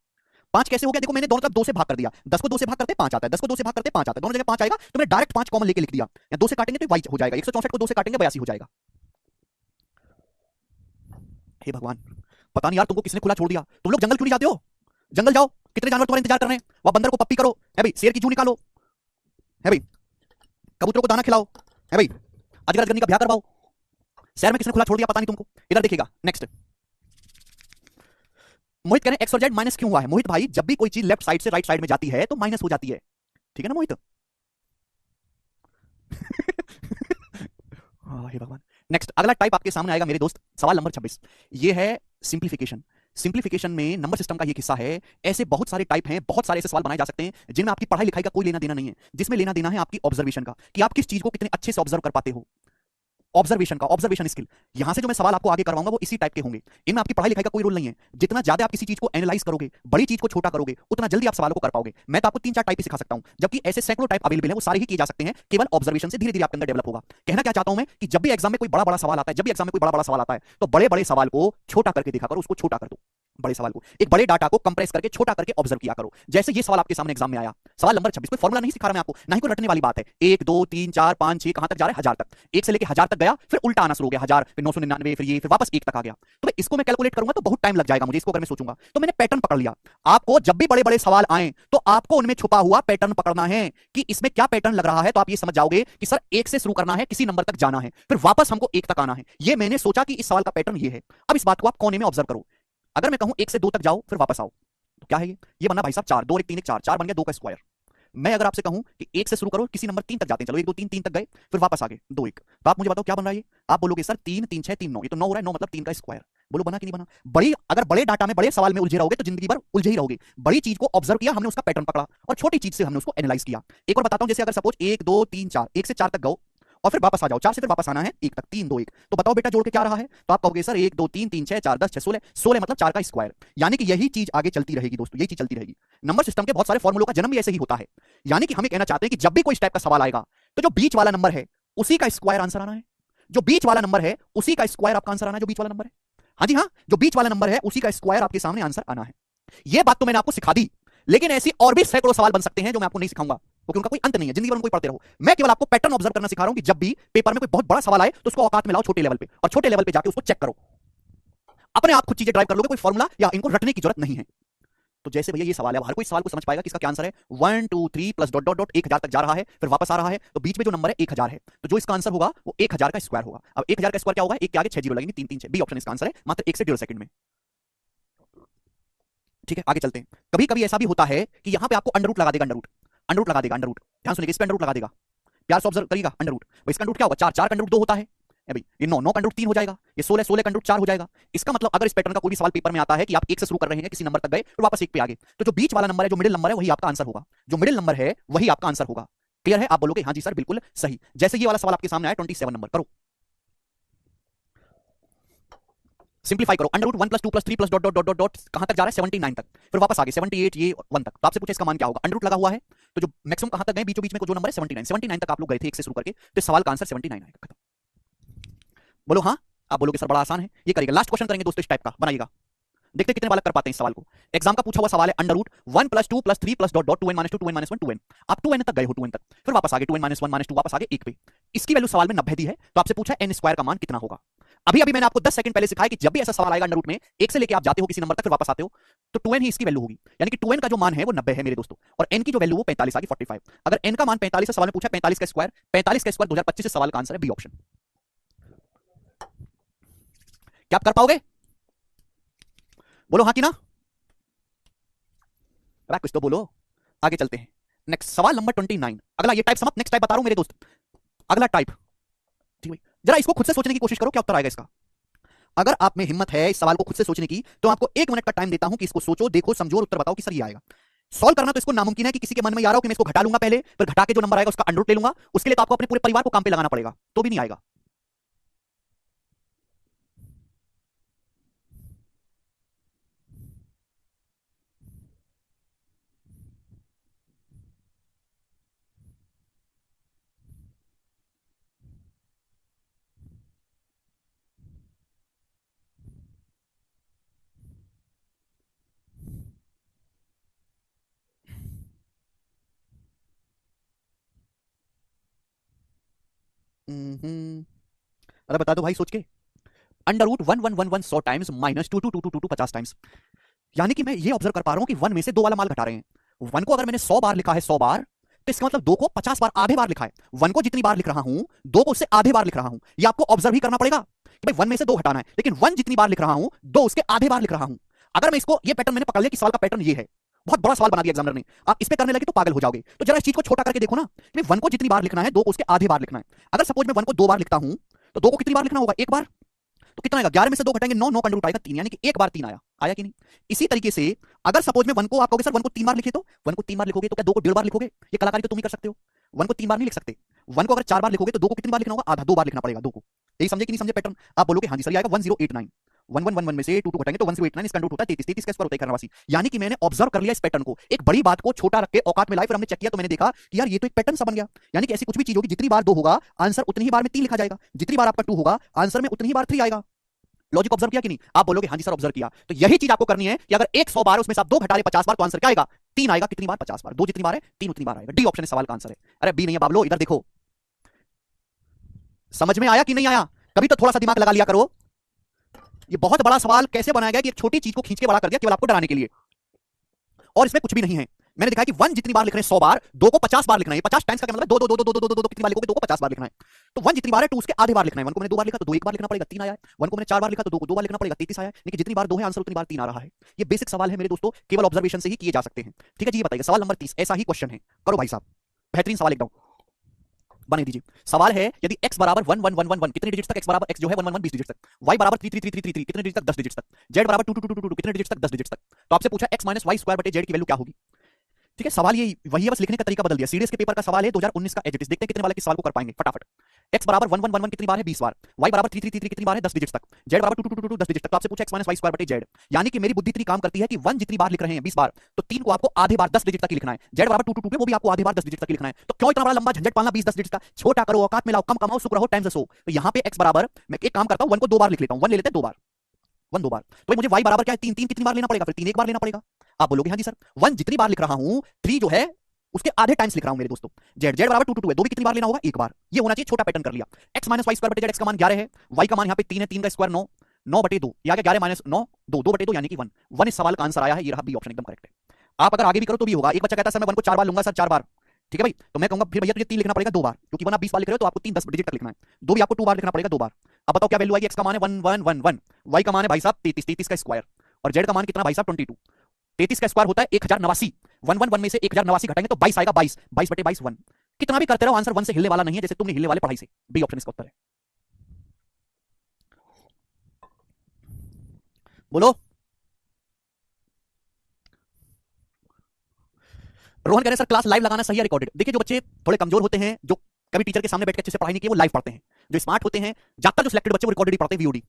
5 कैसे हो गया? देखो मैंने दोनों तरफ 2 से भाग कर दिया, 10 को 2 से भाग करते 5 आता है, 10 को 2 से भाग करते 5 आता है, दोनों जगह 5 आएगा, तो मैंने डायरेक्ट 5 कॉमन लेके लिख दिया। या 2 से काटेंगे तो y हो जाएगा, 164 को 2 से काटेंगे 82 हो जाएगा। हे भगवान, पता नहीं यार तुमको किसने खुला छोड़ दिया। तुम लोग जंगल क्यों नहीं जाते हो? जंगल जाओ, कितने जानवर तुम्हारा इंतजार कर रहे हैं। वहां बंदर को पप्पी करो, है भाई, शेर की जू निकालो, है भाई, कबूतरों को दाना खिलाओ, है भाई, अजगर अजगरनी का ब्याह करवाओ। शहर में किसने खुला छोड़ दिया पता नहीं तुमको। इधर देखिएगा नेक्स्ट। मोहित कह रहे हैं एक्स और जेड माइनस क्यों हुआ है? मोहित भाई, जब भी कोई चीज लेफ्ट साइड से राइट साइड में जाती है तो माइनस हो जाती है, ठीक है ना मोहित? हे भगवान। नेक्स्ट अगला टाइप आपके सामने आएगा मेरे दोस्त, सवाल नंबर 26। ये है सिंप्लीफिकेशन। सिंप्लीफिकेशन में नंबर सिस्टम का ये किस्सा है। ऐसे बहुत सारे टाइप हैं, बहुत सारे ऐसे सवाल बनाए जा सकते हैं जिनमें आपकी पढ़ाई लिखाई का कोई लेना देना नहीं है, जिसमें लेना देना है आपकी ऑब्जर्वेशन का, कि आप किस चीज को कितने अच्छे से ऑब्जर्व कर पाते हो। ऑब्जर्वेशन का, ऑब्जर्वेशन स्किल। यहां से जो मैं सवाल आपको आगे करवाऊंगा वो इसी टाइप के होंगे। इनमें आपकी पढ़ाई लिखाई का कोई रोल नहीं है। जितना ज्यादा आप किसी चीज को एनालाइज करोगे, बड़ी चीज को छोटा करोगे, उतना जल्दी आप सवालों को कर पाओगे। मैं तो आपको 3-4 टाइप ही सिखा सकता हूं, जबकि ऐसे सैकड़ों टाइप अवेलेबल हैं, वो सारे ही किए जा सकते हैं। केवल ऑब्जर्वेशन से धीरे धीरे आपके अंदर डेवलप होगा। कहना क्या चाहता हूं मैं, कि जब भी एग्जाम में कोई बड़ा बड़ा सवाल आता है, जब भी एग्जाम में कोई बड़ा बड़ा सवाल आता है, तो बड़े बड़े सवाल को छोटा करके देखा करो, उसको छोटा कर दो। बड़े सवाल को, एक बड़े डाटा को कंप्रेस करके छोटा करके ऑब्जर्व किया करो। जैसे ये सवाल आपके सामने एग्जाम में आया, सवाल नंबर 26। कोई फॉर्मूला नहीं सिखा रहा मैं आपको, ना ही कोई रटने वाली बात है। 1 2 3 4 5 6 कहां तक जा रहा है? 1000 तक। 1 से लेके 1000 तक गया, फिर उल्टा आना शुरू हो गया, 1000 फिर 999 फिर ये, फिर वापस 1 तक आ गया। तो इसको मैं कैलकुलेट करूंगा तो बहुत टाइम लग जाएगा मुझे, इसको अगर मैं सोचूंगा तो। मैंने पैटर्न पकड़ लिया। आपको जब भी बड़े बड़े सवाल आए तो आपको उनमें छुपा हुआ पैटर्न पकड़ना है, कि इसमें क्या पैटर्न लग रहा है। तो आप ये समझ जाओगे कि सर 1 से शुरू करना है, किसी नंबर तक जाना है, फिर वापस हमको 1 तक आना है। ये मैंने सोचा कि इस सवाल का पैटर्न ये है। अब इस बात को आप कोने में ऑब्जर्व करो। अगर मैं कहूं 1 से 2 तक जाओ फिर वापस आओ, तो क्या है ये बना भाई साहब 4, 2 1 3 1 4, 4 बन गया 2 का स्क्वायर। मैं अगर आपसे कहूं कि 1 से शुरू करो, किसी नंबर 3 तक जाते हैं, चलो 1 2 3 3 तक गए, फिर वापस आ गए 2 1, तो आप मुझे बताओ क्या बन रहा है ये? आप बोलोगे सर 3 3 6 3 9, ये तो 9 हो रहा है, 9 मतलब 3 का स्क्वायर। बोलो बना कि नहीं बना? अगर बड़े डाटा में बड़े सवाल में उलझे रहोगे तो जिंदगी भर उलझे ही रहोगे। बड़ी चीज को ऑब्जर्व किया हमने, उसका पैटर्न पकड़ा, और छोटी चीज से हमने उसको एनालाइज किया। एक और बताता हूं, जैसे अगर सपोज 1 2 3 4, 1 से 4 तक गो और फिर वापस आ जाओ, 4 से फिर वापस आना है 1 तक, 3 2 1, तो बताओ बेटा जोड़ के क्या रहा है? तो आप कहोगे सर 1 2 3 3 6 4 10 6 16, 16 मतलब 4 का स्क्वायर। यानी कि यही चीज आगे चलती रहेगी दोस्तों, यही चीज चलती रहेगी। नंबर सिस्टम के बहुत सारे फॉर्मूलों का जन्म भी ऐसे ही होता है। यानी कि हमें कहना चाहते हैं कि जब भी कोई इस टाइप का सवाल आएगा तो जो बीच वाला नंबर है उसी का स्क्वायर आंसर आना है। जो बीच वाला नंबर है उसी का स्क्वायर आपका आंसर आना है, जो बीच वाला नंबर है। हाँ जी हाँ, जो बीच वाला नंबर है उसी का स्क्वायर आपके सामने आंसर आना है। यह बात तो मैंने आपको सिखा दी, लेकिन ऐसी और भी सैकड़ों सवाल बन सकते हैं जो मैं आपको नहीं सिखाऊंगा, क्योंकि उनका कोई अंत नहीं है। जिंदगी भर कोई पढ़ते रहो। मैं केवल आपको पैटर्न ऑब्जर्व करना सिखा रहा हूं कि जब भी पेपर में कोई बहुत बड़ा सवाल आए तो उसको औकात में लाओ छोटे लेवल पे, और छोटे लेवल पे जाके उसको चेक करो। अपने आप खुद चीजें ड्राइव कर लोगे, कोई फॉर्मूला या इनको रटने की जरूरत नहीं है। तो जैसे भैया ये सवाल है, हर कोई सवाल को समझ पाएगा कि इसका क्या आंसर है। 1 2 3 प्लस डॉट डॉट डॉट 1000 तक जा रहा है, फिर वापस आ रहा है, तो बीच में जो नंबर है 1000 है, तो जो इसका आंसर होगा वो 1000 का स्क्वायर होगा। अब 1000 का स्क्वायर क्या होगा, एक के आगे 6 जीरो लगेंगे, 3 3 6, बी ऑप्शन इसका आंसर है, मात्र 1 से 1.5 सेकंड में। ठीक है, आगे चलते हैं। कभी कभी ऐसा भी होता है कि यहां पे आपको अंडर रूट लगा देगा, अंडर रूट लगा देगा, अंडर रूट, ध्यान सुनिए, इस पे अंडर रूट लगा देगा, प्यार से ऑब्जर्व करिएगा। अंडर रूट, भाई इसका अंडर रूट क्या होगा, 4 4 का अंडर रूट 2 होता है, भाई ये 9 9 का अंडर रूट 3 हो जाएगा, ये 16 16 का अंडर रूट 4 हो जाएगा। इसका मतलब अगर इस पैटर्न का कोई भी सवाल पेपर में आता है कि आप 1 से शुरू कर रहे हैं, किसी नंबर तक गए और वापस 1 पे आ गए, तो जो बीच वाला नंबर है, जो मिडिल नंबर है, वही आपका आंसर होगा, जो मिडिल नंबर है वही आपका आंसर होगा। क्लियर है? आप बोलोगे हाँ जी सर बिल्कुल सही। जैसे ये वाला सवाल आपके सामने आया 27 नंबर, करो सिंप्लीफाई करो। Under root 1 plus 2 plus 3 plus dot dot dot dot dot कहां तक जा रहा है, 79 तक, फिर वापस आ गए 78 ये 1 तक। तो आपसे पूछे इसका मान क्या होगा, अंडर रूट लगा हुआ है, तो जो मैक्सिमम कहां तक गए, बीचों बीच में जो नंबर है 79 तक आप लोग गए थे 1 से शुरू करके, तो सवाल का आंसर 79 आएगा। खत्म। बोलो हाँ, आप बोलोगे सर बड़ा आसान है, ये करिएगा। लास्ट क्वेश्चन करेंगे दोस्तों इस टाइप का, बनाइएगा, देखते कितने बालक कर पाते हैं इस सवाल को। एग्जाम का पूछा हुआ सवाल है, under root 1 plus 2 plus 3 plus dot डॉट 2n minus 2 2n minus 1 2n, आप 2n तक गए हो, 2n तक, फिर वापस आ गए 2n माइनस 1 माइनस 2, वापस आ गए 1 पे। इसकी वैल्यू सवाल में 90 दी है, तो आपसे पूछा n स्क्वायर का मान कितना होगा। अभी अभी मैंने आपको 10 सेकंड पहले सिखाया कि जब भी ऐसा सवाल आएगा अंडर रूट में, 1 से लेके आप जाते हो किसी नंबर तक, फिर वापस आते हो, तो 2n ही इसकी वैल्यू होगी, यानी कि 2n का जो मान है वो 90 है मेरे दोस्तों, और n की जो वैल्यू वो 45 आ गई, 45। अगर n का मान 45 है, सवाल में पूछा 45 का स्क्वायर, 45 का स्क्वायर 2025 से सवाल का आंसर है बी ऑप्शन। क्या आप कर पाओगे? बोलो हाँ कि ना, कुछ तो बोलो। आगे चलते हैं, नेक्स्ट सवाल नंबर 29। अगला ये टाइप समाप्त, नेक्स्ट टाइप बता रहा हूं मेरे दोस्त, अगला टाइप। ठीक है, जरा इसको खुद से सोचने की कोशिश करो, क्या उत्तर आएगा इसका। अगर आप में हिम्मत है इस सवाल को खुद से सोचने की, तो आपको 1 मिनट का टाइम देता हूं कि इसको सोचो, देखो, समझो और उत्तर बताओ कि सर ये आएगा। सॉल्व करना तो इसको नामुमकिन है कि किसी के मन में आ रहा हो कि मैं इसको घटा लूंगा पहले, फिर घटा के जो नंबर आएगा उसका अंडर रूट ले लूंगा, उसके लिए तो आपको अपने पूरे परिवार को काम पे लगाना पड़ेगा, तो भी नहीं आएगा। अरे बता दो भाई सोच के। Under root 1111 100 times minus 222222 50 times, यानी कि मैं ये ऑब्जर्व कर पा रहा हूं कि 1 में से 2 वाला माल घटा रहे हैं। 1 को अगर मैंने 100 बार लिखा है, 100 बार, तो इसका मतलब 2 को 50 बार, आधे बार लिखा है। 1 को जितनी बार लिख रहा हूं, 2 को उससे आधे बार लिख रहा हूं। ये आपको ऑब्जर्व ही करना पड़ेगा कि भाई 1 में से 2 हटाना है, लेकिन 1 जितनी बार लिख रहा हूं, 2 उसके आधे बार लिख रहा हूं। अगर मैं इसको, ये पैटर्न मैंने पकड़ लिया कि सवाल का पैटर्न ये है, बहुत बड़ा सवाल बना दिया एग्जामिनर ने, आप इस पे करने लगे तो पागल हो जाओगे। तो जरा इस चीज को छोटा करके देखो ना, कि 1 को जितनी बार लिखना है, 2 को उसके आधे बार लिखना है। अगर सपोज मैं 1 को 2 बार लिखता हूं, तो 2 को कितनी बार लिखना होगा, 1 बार, तो कितना आएगा, 11 में से 2 घटाएंगे 9, 9 का अंडर रूट आएगा 3, यानी कि 1 बार 3 आया, आया कि नहीं। इसी तरीके से अगर सपोज में 1 को, आप कहोगे सर 1 को 3 बार लिखे, तो 1 को 3 बार लिखोगे तो क्या 2 को 1.5 बार लिखोगे, ये कलाकारी तो तुम ही कर सकते हो। 1 को 3 बार नहीं लिख सकते, 1 को अगर 4 बार लिखोगे तो 2 को कितनी बार लिखना होगा, आधा, 2 बार लिखना पड़ेगा 2 को। यही समझे कि नहीं समझे पैटर्न। आप बोलोगे हाँ जी सर, ये आएगा 1089, 1111 में से 2 2 घटाएंगे तो 1089, इसका अंडर रूट होता है 33, 33 का स्क्वायर होता है करनावासी। यानी कि मैंने ऑब्जर्व कर लिया इस पैटर्न को, एक बड़ी बात को छोटा रख के औकात में लाए, फिर हमने चेक किया तो मैंने देखा कि यार ये तो एक पैटर्न सा बन गया। यानी कि ऐसी कुछ भी चीज होगी, जितनी बार 2 होगा आंसर उतनी ही बार में 3 लिखा जाएगा, जितनी बार आपका 2 होगा आंसर में उतनी ही बार 3 आएगा। लॉजिक ऑब्जर्व किया कि नहीं। आप बोलोगे हाँ जी सर ऑब्जर्व किया। तो यही चीज आपको करनी है कि अगर 100 बार उसमें से आप 2 घटा ले 50 बार, तो आंसर क्या आएगा, 3 आएगा। कितनी बार, 50 बार। 2 जितनी बार है 3 उतनी बार आएगा। डी ऑप्शन इस सवाल का आंसर है। अरे बी नहीं है बाबलो, इधर देखो, समझ में आया कि नहीं आया, कभी तो थोड़ा सा दिमाग लगा लिया करो। ये बहुत बड़ा सवाल कैसे बनाया गया कि एक छोटी चीज को खींच के बड़ा कर दिया केवल आपको डराने के लिए, और इसमें कुछ भी नहीं है। मैंने दिखाया कि 1 जितनी बार लिख रहे हैं 100 बार, 2 को 50 बार लिखना है। 50 टाइम्स का मतलब 2 2 2 2 2 2 2 कितनी बार लिखोगे, 2 को 50 बार लिखना है। तो 1 जितनी बार है 2 उसके आधे बार लिखना है। 1 को मैंने 2 बार लिखा तो 2 1 बार लिखना पड़ेगा, 3 आया है। 1 को मैंने 4 बार लिखा तो 2 को 2 बार लिखना पड़ेगा, 33 आया है। लेकिन जितनी बार 2 है आंसर उतनी बार 3 आ रहा है। ये बेसिक सवाल है मेरे दोस्तों, केवल ऑब्जर्वेशन से ही किए जा सकते हैं। ठीक है जी, ये बताइए सवाल नंबर 30 ऐसा ही क्वेश्चन है, करो भाई साहब, बेहतरीन सवाल एकदम बना दीजिए। सवाल है यदि x बराबर 1 1 1 1 1 कितने डिजिट्स तक, x बराबर x जो है 1 1 1 20 डिजिट्स तक, y बराबर 3 3 3 3 3 3 कितने डिजिट्स तक, 10 डिजिट्स तक, z बराबर 2 2 2 2 2 कितने डिजिट्स तक, 10 डिजिट्स तक। तो आपसे पूछा x माइनस वाई स्क्वायर बटे z की वैल्यू क्या होगी। ठीक है, सवाल ये वही है, बस लिखने का तरीका बदल दिया। सीडीएस के पेपर का सवाल है 2019 का एजिटिस। देखते हैं कितने वाले किस सवाल को कर पाएंगे फटाफट। x बराबर 1 1 1 1 कितनी बार है, 20 बार। y बराबर 3 3 3 3 कितनी बार है, 10 डिजिट्स तक। z बराबर 2 2 2 2 10 डिजिट्स तक। तो आपसे पूछा x माइनस वाई स्क्वायर बटे z, यानी कि मेरी बुद्धि इतनी काम करती है कि 1 जितनी बार लिख रहे हैं 20 बार, तो 3 को आपको आधे बार 10 डिजिट तक ही लिखना है। z बराबर 2 2 2 वो भी आपको आधे बार 10 डिजिट तक ही लिखना है। तो क्यों इतना बड़ा लंबा झंझट पालना 20 10 डिजिट का, छोटा करो, औकात में लाओ, कम कमाओ, सुख रहो, टाइम से सो। तो यहाँ पे x बराबर, मैं एक काम करता हूँ 1 को 2 बार लिख लेता हूँ, 1 ले लेते हैं 2 बार, 1 2 बार। तो मुझे y बराबर क्या है 3 3 कितनी बार लेना पड़ेगा, फिर 3 एक बार लेना पड़ेगा। आप बोलोगे हाँ जी सर 1 जितनी बार लिख रहा हूं 3 जो है उसके आधे टाइम्स लिख रहा हूं मेरे दोस्तों। z बराबर 2 2 2 है, 2 भी कितनी बार लेना होगा, एक बार। ये होना चाहिए, छोटा पैटर्न कर लिया। x माइनस वाई स्क्वायर बटे z, x का मान 11 है, y का मान यहाँ पे 3 है, 3 का स्क्वायर 9, 9/2 या 11 - 9 2/2 यानी कि 1 1 इस सवाल का आंसर आया है। ये रहा बी ऑप्शन एकदम करेक्ट है। आप अगर आगे भी करो तो भी होगा। एक बच्चा कहता है सर मैं 1 को 4 बार लूंगा सर 4 बार, ठीक है भाई, तो मैं कहूंगा फिर भैया तुझे 3 लिखना पड़ेगा 2 बार, क्योंकि 1 आप 20 बार लिख रहे हो तो आपको 3 10 डिजिट तक लिखना है। 2 भी आपको 2 बार लिखना पड़ेगा 2 बार। अब बताओ क्या वैल्यू आएगी। एक्स का मान है 1 1 1 1, वाई का मान है भाई साहब 33 33 का स्क्वायर, और जेड का मान कितना भाई साहब 22। 33 का स्क्वायर होता है 1089, 1 में से 1089 घटाएंगे तो 22 आएगा। 22 22/22 1। कितना भी करते रहो आंसर 1 से हिलने वाला नहीं है, जैसे तुम नहीं हिलने वाले पढ़ाई से। बी ऑप्शन इसका उत्तर है। बोलो। रोहन कह रहे सर क्लास लाइव लगाना सही है रिकॉर्डेड। देखिए जो बच्चे थोड़े कमजोर होते हैं, जो कभी टीचर के सामने बैठ के अच्छे से पढ़ाई नहीं किए, वो लाइव पढ़ते हैं। जो स्मार्ट होते हैं, ज्यादातर जो सिलेक्टेड बच्चे वो रिकॉर्डेड ही पढ़ते हैं, वीओडी।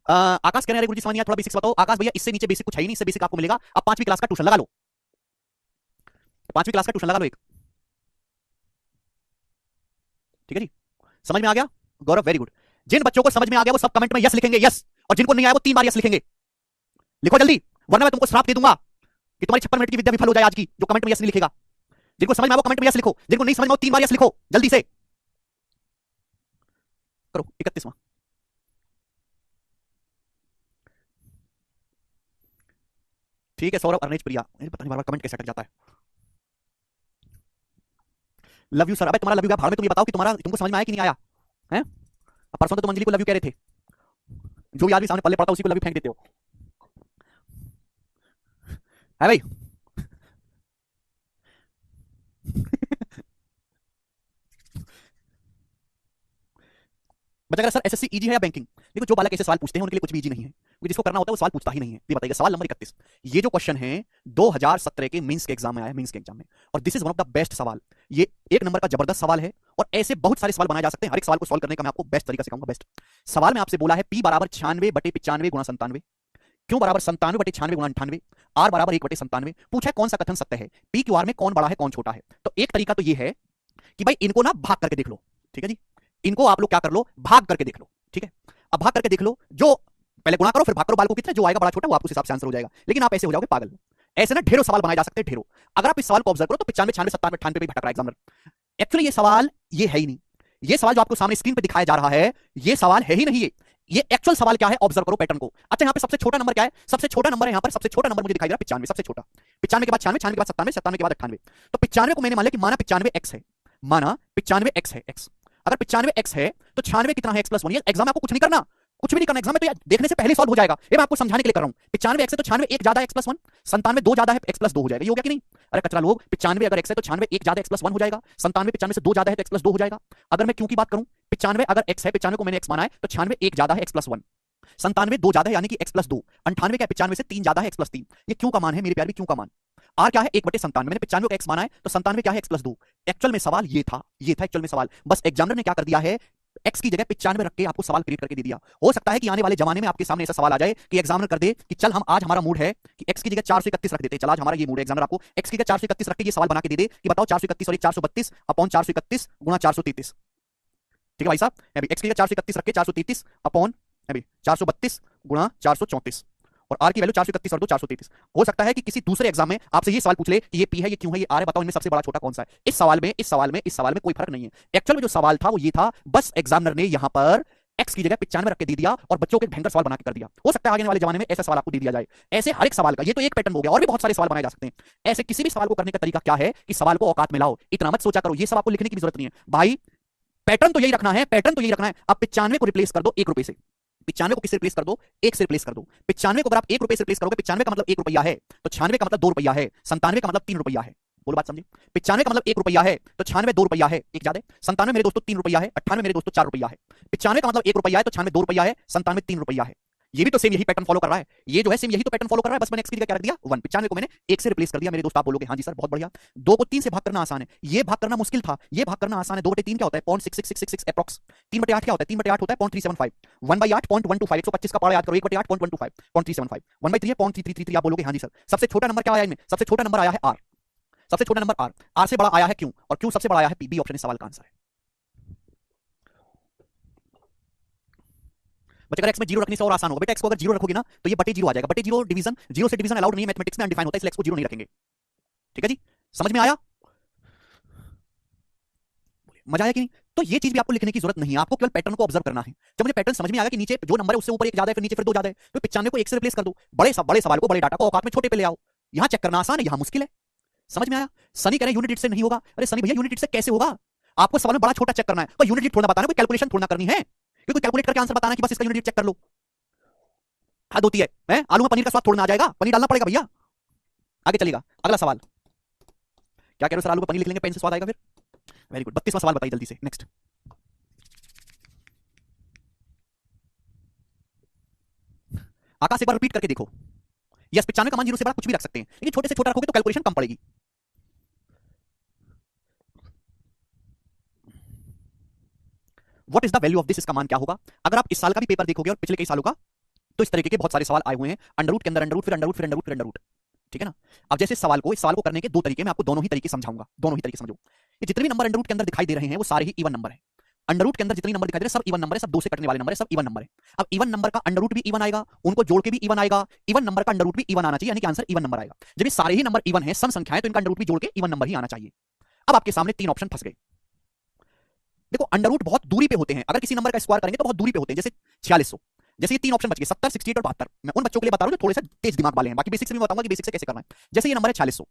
आकाश कह रहे हैं गुरुजी समझ नहीं आया, थोड़ा बेसिक्स बताओ। आकाश भैया इससे नीचे बेसिक कुछ है ही नहीं, इससे बेसिक आपको मिलेगा। अब 5वीं क्लास का ट्यूशन लगा लो, 5वीं क्लास का ट्यूशन लगा लो एक, ठीक है जी। समझ में आ गया गौरव, वेरी गुड। जिन बच्चों को समझ में आ गया वो सब कमेंट में यस लिखेंगे, यस, और जिनको नहीं आया वो 3 बार यस लिखेंगे। लिखो जल्दी, वरना मैं तुमको श्राप दे दूंगा कि तुम्हारी 56 मिनट की विद्या विफल हो जाए आज की, जो कमेंट में यस नहीं लिखेगा। जिनको समझ में आया वो कमेंट में यस लिखो, जिनको नहीं समझ में 3 बार यस लिखो जल्दी से करो। 31वां, ठीक है। सौरभ अर्नेज प्रिया, पता नहीं बार बार कमेंट कैसे अटक जाता है। Love you sir. अबे तुम्हारा लव यू क्या भाड़ में, तुम ये बताओ कि तुम्हारा तुमको समझ में आया कि नहीं आया है। परसों तो तुम अंजलि को लव यू कह रहे थे, जो भी आदमी सामने पल्ले पड़ता उसी को लव यू फेंक देते हो, है भाई। बच्चा कह सर एसएससी इजी है या बैंकिंग। देखो जो बालक ऐसे सवाल पूछते हैं उनके लिए कुछ भी इजी नहीं है, क्योंकि जिसको करना होता है वो सवाल पूछता ही नहीं है। ये बताइए सवाल नंबर 31, ये जो क्वेश्चन है 2017 के मेंस के एग्जाम में आया है, मेंस के एग्जाम में, और this is one of the best सवाल। ये 1 नंबर का जबरदस्त सवाल है, और ऐसे बहुत सारे सवाल बनाए जा सकते हैं। हर एक सवाल को सॉल्व करने का मैं आपको बेस्ट तरीका सिखाऊंगा। बेस्ट सवाल में आपसे बोला है P बराबर 96/95 गुणा 97, क्यों बराबर 97/96 गुणा 98, R बराबर 1/97। पूछा है कौन सा कथन सत्य है, P क्यू R में कौन बड़ा है कौन छोटा है। तो एक तरीका तो ये है कि भाई इनको ना भाग करके देख लो, ठीक है जी। इनको आप लोग क्या कर लो, भाग करके देख लो, ठीक है। अब भाग करके देख लो, जो पहले गुणा करो फिर भाग करो, बाल को कितना जो आएगा बड़ा छोटा वो आपको उस हिसाब से आंसर हो जाएगा। लेकिन आप ऐसे हो जाओगे पागल। ऐसे ना ढेरों सवाल बनाए जा सकते हैं, ढेरों। अगर आप इस सवाल को ऑब्जर्व करो तो 95 96 97 98 पे भटक रहा है एग्जामिनर। एक्चुअली ये सवाल ये है ही नहीं। ये सवाल जो आपको सामने स्क्रीन पे दिखाया जा रहा है ये सवाल है ही नहीं। ये एक्चुअल सवाल क्या है, ऑब्जर्व करो पैटर्न को। अच्छा यहाँ पे सबसे छोटा नंबर क्या है, सबसे छोटा नंबर है यहाँ पर, सबसे छोटा नंबर मुझे दिखाई दे रहा है 95, सबसे छोटा। 95 के बाद 96, 96 के बाद 97, 97 के बाद 98। तो 95 को मैंने मान लिया कि माना 95 x है, माना 95 x है, x। अगर 95 x है तो 96 कितना है, x + 1। ये एग्जाम में आपको कुछ नहीं करना, कुछ भी नहीं करना एग्जाम में, तो यार देखने से पहले सॉल्व हो जाएगा। ये मैं आपको समझाने के लिए कर रहा हूं। 95 x है तो 96 1 ज्यादा है x + 1, 97 2 ज्यादा है x + 2 हो जाएगा। ये हो गया कि नहीं। अरे कचरा लोग, 95 अगर x है तो 96 1 ज्यादा x + 1 हो जाएगा, 97 95 से 2 ज्यादा है तो x + 2 हो जाएगा। अगर मैं क्यों की बात करूं, 95 अगर x है, 95 को मैंने x माना है तो 96 1 ज्यादा है x + 1, 97 2 ज्यादा है यानी कि x + 2, 98 क्या 95 से 3 ज्यादा है x + 3। ये क्यों का मान है मेरे प्यार भी, क्यों का मान। r क्या है 1/97, मैंने 95 को x माना है तो 97 क्या है x + 2। एक्चुअल में सवाल ये था, ये था एक्चुअल में सवाल। बस एग्जामिनर ने क्या कर दिया है, x की जगह 95 रख के आपको सवाल क्रिएट करके दे दिया। हो सकता है कि आने वाले जमाने में आपके सामने ऐसा सवाल आ जाए कि एग्जामिनर कर दे कि चल हम आज हमारा मूड है कि x की जगह 431 रख देते हैं। चल आज हमारा ये मूड है, एग्जामिनर आपको x की जगह 431 रख के ये सवाल बना के दे दे कि बताओ 431 और 432 अपॉन 431 गुणा 433। ठीक है भाई साहब, अभी x की जगह 431 रख के 433 अपॉन अभी 432 गुणा 434, और r की वैल्यू 431 और 2 433। हो सकता है कि किसी दूसरे एग्जाम में आपसे ये सवाल पूछ ले कि ये p है, ये क्यों है, ये r है, बताओ इनमें सबसे बड़ा छोटा कौन सा है। इस सवाल में कोई फर्क नहीं है। एक्चुअल में जो सवाल था वो ये था, बस एग्जामिनर ने यहां पर x की जगह 95 रख के दे दिया और बच्चों के भयंकर सवाल बना के कर दिया। हो सकता है आगे वाले जमाने में ऐसा सवाल आपको दे दिया जाए। ऐसे हर एक सवाल का ये तो एक पैटर्न हो गया, और भी बहुत सारे सवाल बनाए जा सकते हैं। ऐसे किसी भी सवाल को करने का तरीका क्या है कि सवाल को औकात में लाओ, इतना मत सोचा करो ये सब आपको लिखने की जरूरत नहीं है भाई। पैटर्न तो यही रखना है, पैटर्न तो यही रखना है। अब 95 को रिप्लेस कर दो 1 रुपए से, 95 को किससे रिप्लेस कर दो, 1 से रिप्लेस कर दो। 95 को अगर आप 1 रुपए से रिप्लेस करोगे, 95 का मतलब 1 रुपया है तो 96 का मतलब 2 रुपया है, 97 का मतलब 3 रुपया है। बोलो बात समझे। 95 का मतलब 1 रुपया है तो 96 2 रुपया है, एक ज्यादा। 97 मेरे दोस्तों 3 रुपया है, 98 मेरे दोस्तों 4 रुपया है। 95 का मतलब 1 रुपया है तो 96 2 रुपया है, 97 3 रुपया है। ये भी तो सेम यही पैटर्न फॉलो कर रहा है, ये जो है सेम यही तो पैटर्न फॉलो कर रहा है। बस मैंने x की जगह क्या रख दिया 1, 95 को मैंने 1 से रिप्लेस कर दिया। मेरे दोस्त आप बोलोगे हाँ जी सर बहुत बढ़िया। 2 को 3 से भाग करना आसान है, ये भाग करना मुश्किल था, ये भाग करना आसान है। 2/3 क्या होता है 0.6666 एप्रॉक्स। 3/8 क्या होता है 3/8 होता है 0.375। 1/8 0.125, 125 का पारा याद करो, 1/8 0.125 0.375। 1/3 है 0.3333। आप बोलोगे हाँ जी सर। सबसे छोटा नंबर क्या आया इनमें, सबसे छोटा नंबर आया है r, सबसे छोटा नंबर r, r से बड़ा आया है क्यों, और क्यों सबसे बड़ा आया है p। बी ऑप्शन इस सवाल का आंसर है। बच्चे अगर x में 0 रखने से और आसान होगा बेटा, x को अगर 0 रखोगे ना तो ये बटे 0 आ जाएगा। बटे 0 डिवीजन, 0 से डिवीजन अलाउड नहीं है मैथमेटिक्स में, अनडिफाइन होता है, इसलिए x को 0 नहीं रखेंगे। ठीक है जी, समझ में आया, मजा आया कि नहीं। तो ये चीज भी आपको लिखने की जरूरत नहीं है, आपको केवल पैटर्न को ऑब्जर्व करना है। जब मुझे पैटर्न समझ में आ गया कि नीचे जो नंबर है उससे ऊपर एक ज्यादा है, फिर नीचे फिर दो ज्यादा है, तो 95 को 1 से रिप्लेस कर दो। बड़े सवाल को, बड़े डाटा को औकात में छोटे पे ले आओ। यहां चेक करना आसान है, यहां मुश्किल है। समझ में आया? सनी कह रहे यूनिट से नहीं होगा। अरे सनी भैया यूनिट से कैसे होगा? आपको सवाल में बड़ा छोटा चेक करना है, कोई यूनिट थोड़ा बताना, कोई कैलकुलेशन थोड़ा करनी है, क्योंकि कैलकुलेट करके आंसर बताना कि बस इसका यूनिट चेक कर लो। हद होती है। आलू में पनीर का स्वाद थोड़ा आ जाएगा, पनीर डालना पड़ेगा भैया। आगे चलेगा अगला सवाल। क्या कह रहे हो सर, आलू में पनीर लिख लेंगे पेन से स्वाद आएगा फिर? Very good. 32वां सवाल बताइए जल्दी से, नेक्स्ट। आकाश एक बार रिपीट करके देखो। यस, 95 का मान 0 से बड़ा कुछ भी रख सकते हैं, लेकिन छोटे से छोटा रखोगे तो कैलकुलेशन कम पड़ेगी। What is the value of this, इसका मान क्या होगा? अगर आप इस साल का भी पेपर देखोगे और पिछले कई सालों का, तो इस तरीके के बहुत सारे सवाल आए हुए हैं। अंडर रूट के अंदर अंडर रूट, फिर अंडर रूट, फिर अंडर रूट, फिर अंडर रूट। ठीक है ना? अब जैसे इस सवाल को करने के दो तरीके, मैं आपको दोनों ही तरीके समझाऊंगा, दोनों ही तरीके समझो। ये जितने भी नंबर अंडर रूट के अंदर दिखाई दे रहे हैं वो सारे ही इवन नंबर है। अंडर रूट के अंदर जितने नंबर दिखाई दे रहे हैं सब इवन नंबर है, सब दो से कटने वाले नंबर है, सब इवन नंबर है। अब इवन नंबर का अंडर रूट भी इवन आएगा, उनको जोड़ के भी इवन आएगा, इवन नंबर का अंडर रूट भी इवन आना चाहिए, यानी कि आंसर इवन नंबर आएगा। जब ये सारे ही नंबर इवन है, सम संख्या है, तो इनका अंडर रूट भी जोड़ के इवन नंबर ही आना चाहिए। अब आपके सामने तीन ऑप्शन फंस गए। देखो अंडर रूट बहुत दूरी पे होते हैं, अगर किसी नंबर का स्क्वायर करेंगे तो बहुत दूरी पे होते हैं, जैसे 4600। जैसे ये तीन ऑप्शन बच गए, 70, 68 और 72। मैं उन बच्चों के लिए बता रहा हूं जो थोड़े से तेज दिमाग वाले हैं, बाकी बेसिक से भी बताऊंगा कि बेसिक से कैसे करना है। जैसे ये नंबर है 4600।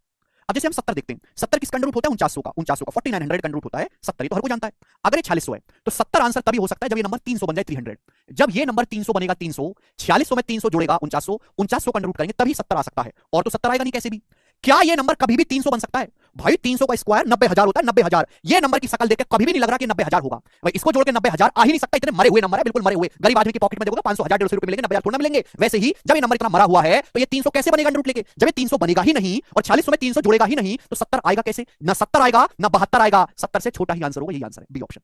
अब जैसे हम 70 देखते हैं, 70 किसका अंडर रूट होता है? 4900 का। 4900 का अंडर रूट होता है 70, ये तो हर कोई जानता है। अगर ये 4600 है तो 70 आंसर तभी हो सकता है जब ये नंबर 300 बन जाए, 300। जब ये नंबर 300 बनेगा, 300, 4600 में 300 जोड़ेगा 4900, 4900 का अंडर रूट करेंगे तभी 70 आ सकता है, और तो 70 आएगा नहीं कैसे भी। क्या ये नंबर कभी भी 300 बन सकता है? भाई 300 का स्क्वायर 90,000 होता है, 90,000। ये नंबर की शकल देख के कभी भी नहीं लग रहा कि 90,000 होगा। भाई इसको जोड़ के 90,000 आ ही नहीं सकता, इतने मरे हुए नंबर है, बिल्कुल मरे हुए। गरीब आदमी की पॉकेट में देखो तो 500, 1000, 150 रुपए मिलेंगे, 90,000 थोड़ा मिलेंगे। वैसे ही जब ये नंबर इतना मरा हुआ है तो ये 300 कैसे बनेगा अंडर रूट लेके? जब ये 300 बनेगा ही नहीं और 4600 में 300 जुड़ेगा ही नहीं, तो 70 आएगा कैसे? ना 70 आएगा ना 72 आएगा, 70 से छोटा ही आंसर होगा, यही आंसर है, बी ऑप्शन।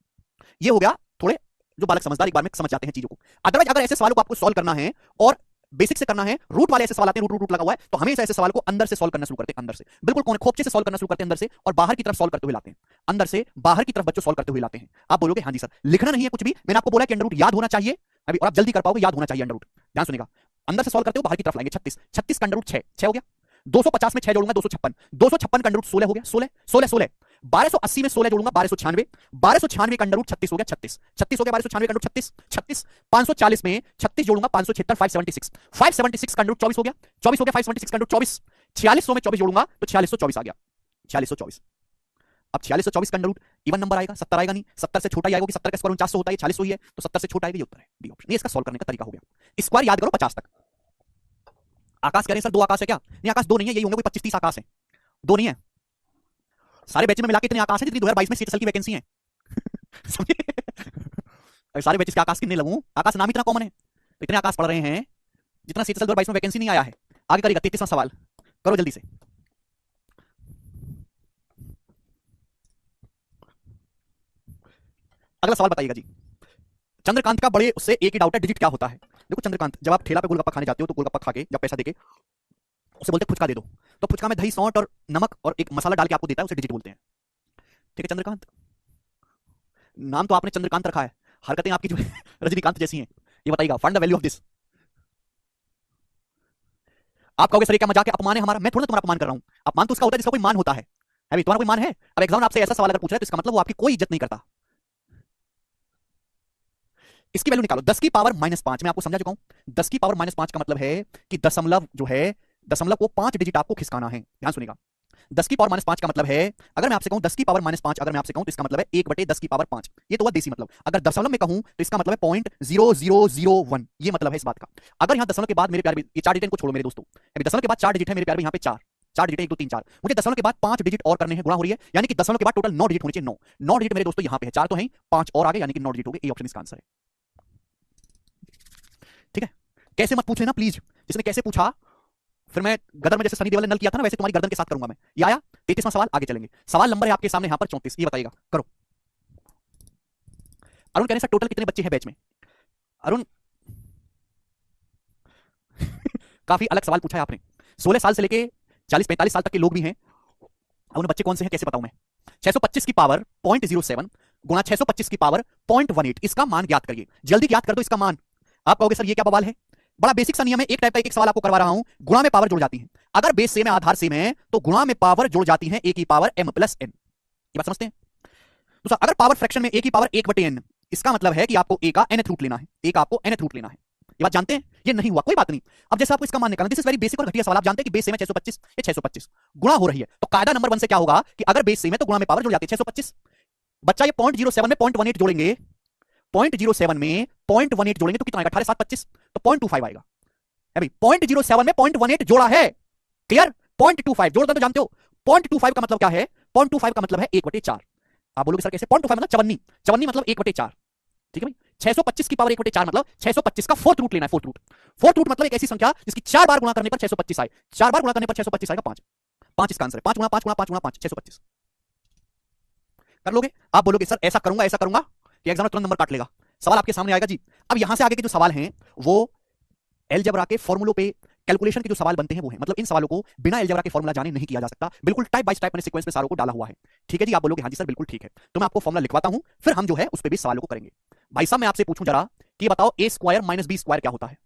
ये हो गया थोड़े जो बालक समझदार एक बार में समझ जाते हैं चीजों को। अदरवाइज अगर ऐसे सवालों को आपको सॉल्व करना है और बेसिक से करना है, रूट वाले ऐसे सवाल आते हैं, रूट लगा हुआ है, तो हमेशा ऐसे सवाल को अंदर से सॉल्व करना शुरू करते हैं, अंदर से बिल्कुल कोने खोपचे से सॉल्व करना शुरू करते हैं, अंदर से, और बाहर की तरफ सॉल्व करते हुए लाते हैं। अंदर से बाहर की तरफ बच्चों सॉल्व करते हुए लाते हैं। आप बोलोगे हाँ जी सर, लिखना नहीं है कुछ भी, मैंने आपको बोला कि अंडर रूट याद होना चाहिए अभी, और आप जल्दी कर पाओगे, याद होना चाहिए अंडर रूट। ध्यान सुनेगा, अंदर से सॉल्व करते हो, बाहर की तरफ लाएंगे। 36 का अंडर रूट 6 हो गया। 250 में 6 जोड़ूंगा 256, 256 का अंडर रूट 16 हो गया, 16। 1280 में 16 जोड़ूंगा 1296, 1296 का अंडर रूट 36 हो गया, 36 हो गया, 1296 का अंडर रूट 36। 540 में 36 जोड़ूंगा 576, 576 का अंडर रूट 24 हो गया, 576 का अंडर रूट 24। 4600 में 24 जोड़ूंगा तो 4624 आ गया, 4624। अब 4624 का अंडर रूट इवन नंबर आएगा, 70 आएगा नहीं, 70 से छोटा ही आएगा, 70 का स्क्वायर 4900 होता है, 4600 ही है, तो 70 से छोटा आएगा, ये उत्तर है, बी ऑप्शन। ये इसका सॉल्व करने का तरीका हो गया। स्क्वायर याद करो 50 तक। आकाश कह रहे हैं सर 2 आकाश है क्या? नहीं आकाश 2 नहीं है, यही होंगे कोई 25-30 आकाश है, 2 नहीं है। सारे बैच में मिला के इतने आकाश है जितनी 2022 में सीएचएसएल की वैकेंसी है। सारे बैचेस के आकाश कितने लगूं? आकाश नाम इतना कॉमन है, तो इतने आकाश पढ़ रहे हैं जितना सीएचएसएल 2022 में वैकेंसी नहीं आया है। आगे करेगा 33वां सवाल, करो जल्दी से। अगला सवाल बताइएगा जी। चंद्रकांत का बड़े उससे एक ही डाउट है, डिजिट क्या होता है? देखो चंद्रकांत, जब आप ठेला पे गोलगप्पा खाने जाते हो तो गोलगप्पा खा के जब पैसा देके उसे बोलते फुचका दे दो, तो फुचका में दही, सौंठ और नमक और एक मसाला डाल के आपको देता है, उसे डिजिट बोलते हैं। ठीक है चंद्रकांत, नाम तो आपने चंद्रकांत रखा है, हरकतें आपकी जो रजनीकांत जैसी हैं। ये बताइएगा, find the value of this. आप कहोगे सर ये क्या मजाक है, अपमान है हमारा? मैं थोड़ा तुम्हारा अपमान कर रहा हूं, अपमान तो उसका होता है जिसका कोई मान होता है। अभी तुम्हारा कोई मान है? अब एग्जाम आपसे ऐसा सवाल अगर पूछ रहा है तो इसका मतलब वो आपकी कोई इज्जत नहीं करता। इसकी वैल्यू निकालो, 10 की पावर -5, मैं आपको समझा चुका हूं। 10 की पावर -5 का मतलब है कि दशमलव जो है, दशमलव को 5 डिजिट आपको खिसकाना है। ध्यान सुनिएगा, 10 की पावर -5 का मतलब है, अगर मैं आपसे कहूं 10 की पावर -5, अगर मैं आपसे कहूं तो इसका मतलब है 1/10 की पावर 5। ये तो हुआ देसी मतलब। अगर दशमलव में कहूं तो इसका मतलब है 0.0001, ये मतलब है इस बात का। अगर यहां दशमलव के बाद मेरे प्यारे, ये 4 डिजिट को छोड़ो मेरे दोस्तों, अभी दशमलव के बाद 4 डिजिट है मेरे प्यारे, यहां पे 4 डिजिट 1 2 3 4, मुझे दशमलव के बाद 5 डिजिट और करने हैं, गुणा हो रही है, यानी कि दशमलव के बाद टोटल 9 डिजिट होने चाहिए। 9 डिजिट मेरे दोस्तों यहां पे है, 4 तो है, 5 और आगे, यानी कि 9 डिजिट हो गए। ए ऑप्शन इसका आंसर है। ठीक है, कैसे मत पूछ लेना प्लीज, जिसने कैसे पूछा फिर मैं गदर में जैसे सनी देओल ने नल किया था ना, वैसे तुम्हारी गर्दन के साथ करूंगा मैं। ये आया 33वां सवाल, आगे चलेंगे। सवाल नंबर है आपके सामने यहां पर 34, ये बताइएगा, करो। अरुण कहने सर टोटल कितने बच्चे हैं बैच में? अरुण काफी अलग सवाल पूछा है आपने। 16 साल से लेके 40-45 साल तक के लोग भी हैं, उन बच्चे कौन से हैं कैसे बताऊं मैं? 625 की पावर 0.07 गुणा 625 की पावर 0.18, इसका मान ज्ञात करिए। जल्दी ज्ञात कर दो इसका मान। आप कहोगे सर ये क्या बवाल है? बड़ा बेसिक सा नियम है, एक टाइप का एक सवाल आपको करवा रहा हूं। गुणा में पावर जुड़ जाती है, अगर बेस सेम है, आधार सेम है, तो गुणा में पावर जुड़ जाती है a की पावर m + n। ये बात समझते हैं? दूसरा, अगर पावर फ्रैक्शन में a की पावर 1/n, इसका मतलब है कि आपको a का nth रूट लेना है, a का आपको nth रूट लेना है। ये बात जानते हैं? ये नहीं हुआ कोई बात नहीं। अब जैसे आपको इसका मान निकालना, दिस इज वेरी बेसिक और घटिया सवाल। आप जानते हैं कि बेस सेम है 625, ये 625 गुणा हो रही है, तो कायदा नंबर 1 से क्या होगा कि अगर बेस सेम है तो गुणा में पावर जुड़ जाती है 625। बच्चा ये 0.07 में 0.18 जोड़ेंगे, 0.07 में 0.18 जोड़ेंगे तो कितना आएगा? 18,725, तो 0.25 आएगा। अभी 0.07 में 0.18 जोड़ा है, क्लियर? 0.25 जोड़ना तो जानते हो। 0.25 का मतलब क्या है? 0.25 का मतलब है 1/4। आप बोलोगे सर कैसे? 0.25 मतलब 54, 54 मतलब 1/4। ठीक है भाई, 625 की पावर 1/4 मतलब 625 का फोर्थ रूट लेना है। फोर्थ रूट, फोर्थ रूट मतलब एक ऐसी संख्या जिसकी 4 बार गुणा करने पर 625 आए। 4 बार गुणा करने पर 625 आएगा 5। 5 इसका आंसर है। 5 गुणा 5 गुणा 5 गुणा 5, 625 कर लोगे। आप बोलोगे सर ऐसा करूंगा कि एग्जाम में तुरंत नंबर काट लेगा। सवाल आपके सामने आएगा जी। अब यहां से आगे के जो सवाल हैं वो अलजेब्रा के फॉर्मूलों पे कैलकुलेशन के जो सवाल बनते हैं वो है, मतलब इन सवालों को बिना अलजेब्रा के फॉर्मूला जाने नहीं किया जा सकता। बिल्कुल टाइप बाय टाइप मैंने सीक्वेंस में सारों को डाला हुआ है। ठीक है जी। आप बोलोगे हाँ जी सर बिल्कुल ठीक है, तो मैं आपको फॉर्मूला लिखवाता हूं, फिर हम जो है उस पर भी सवालों को करेंगे। भाई साहब मैं आपसे पूछूं जरा कि बताओ a square minus B square क्या होता है?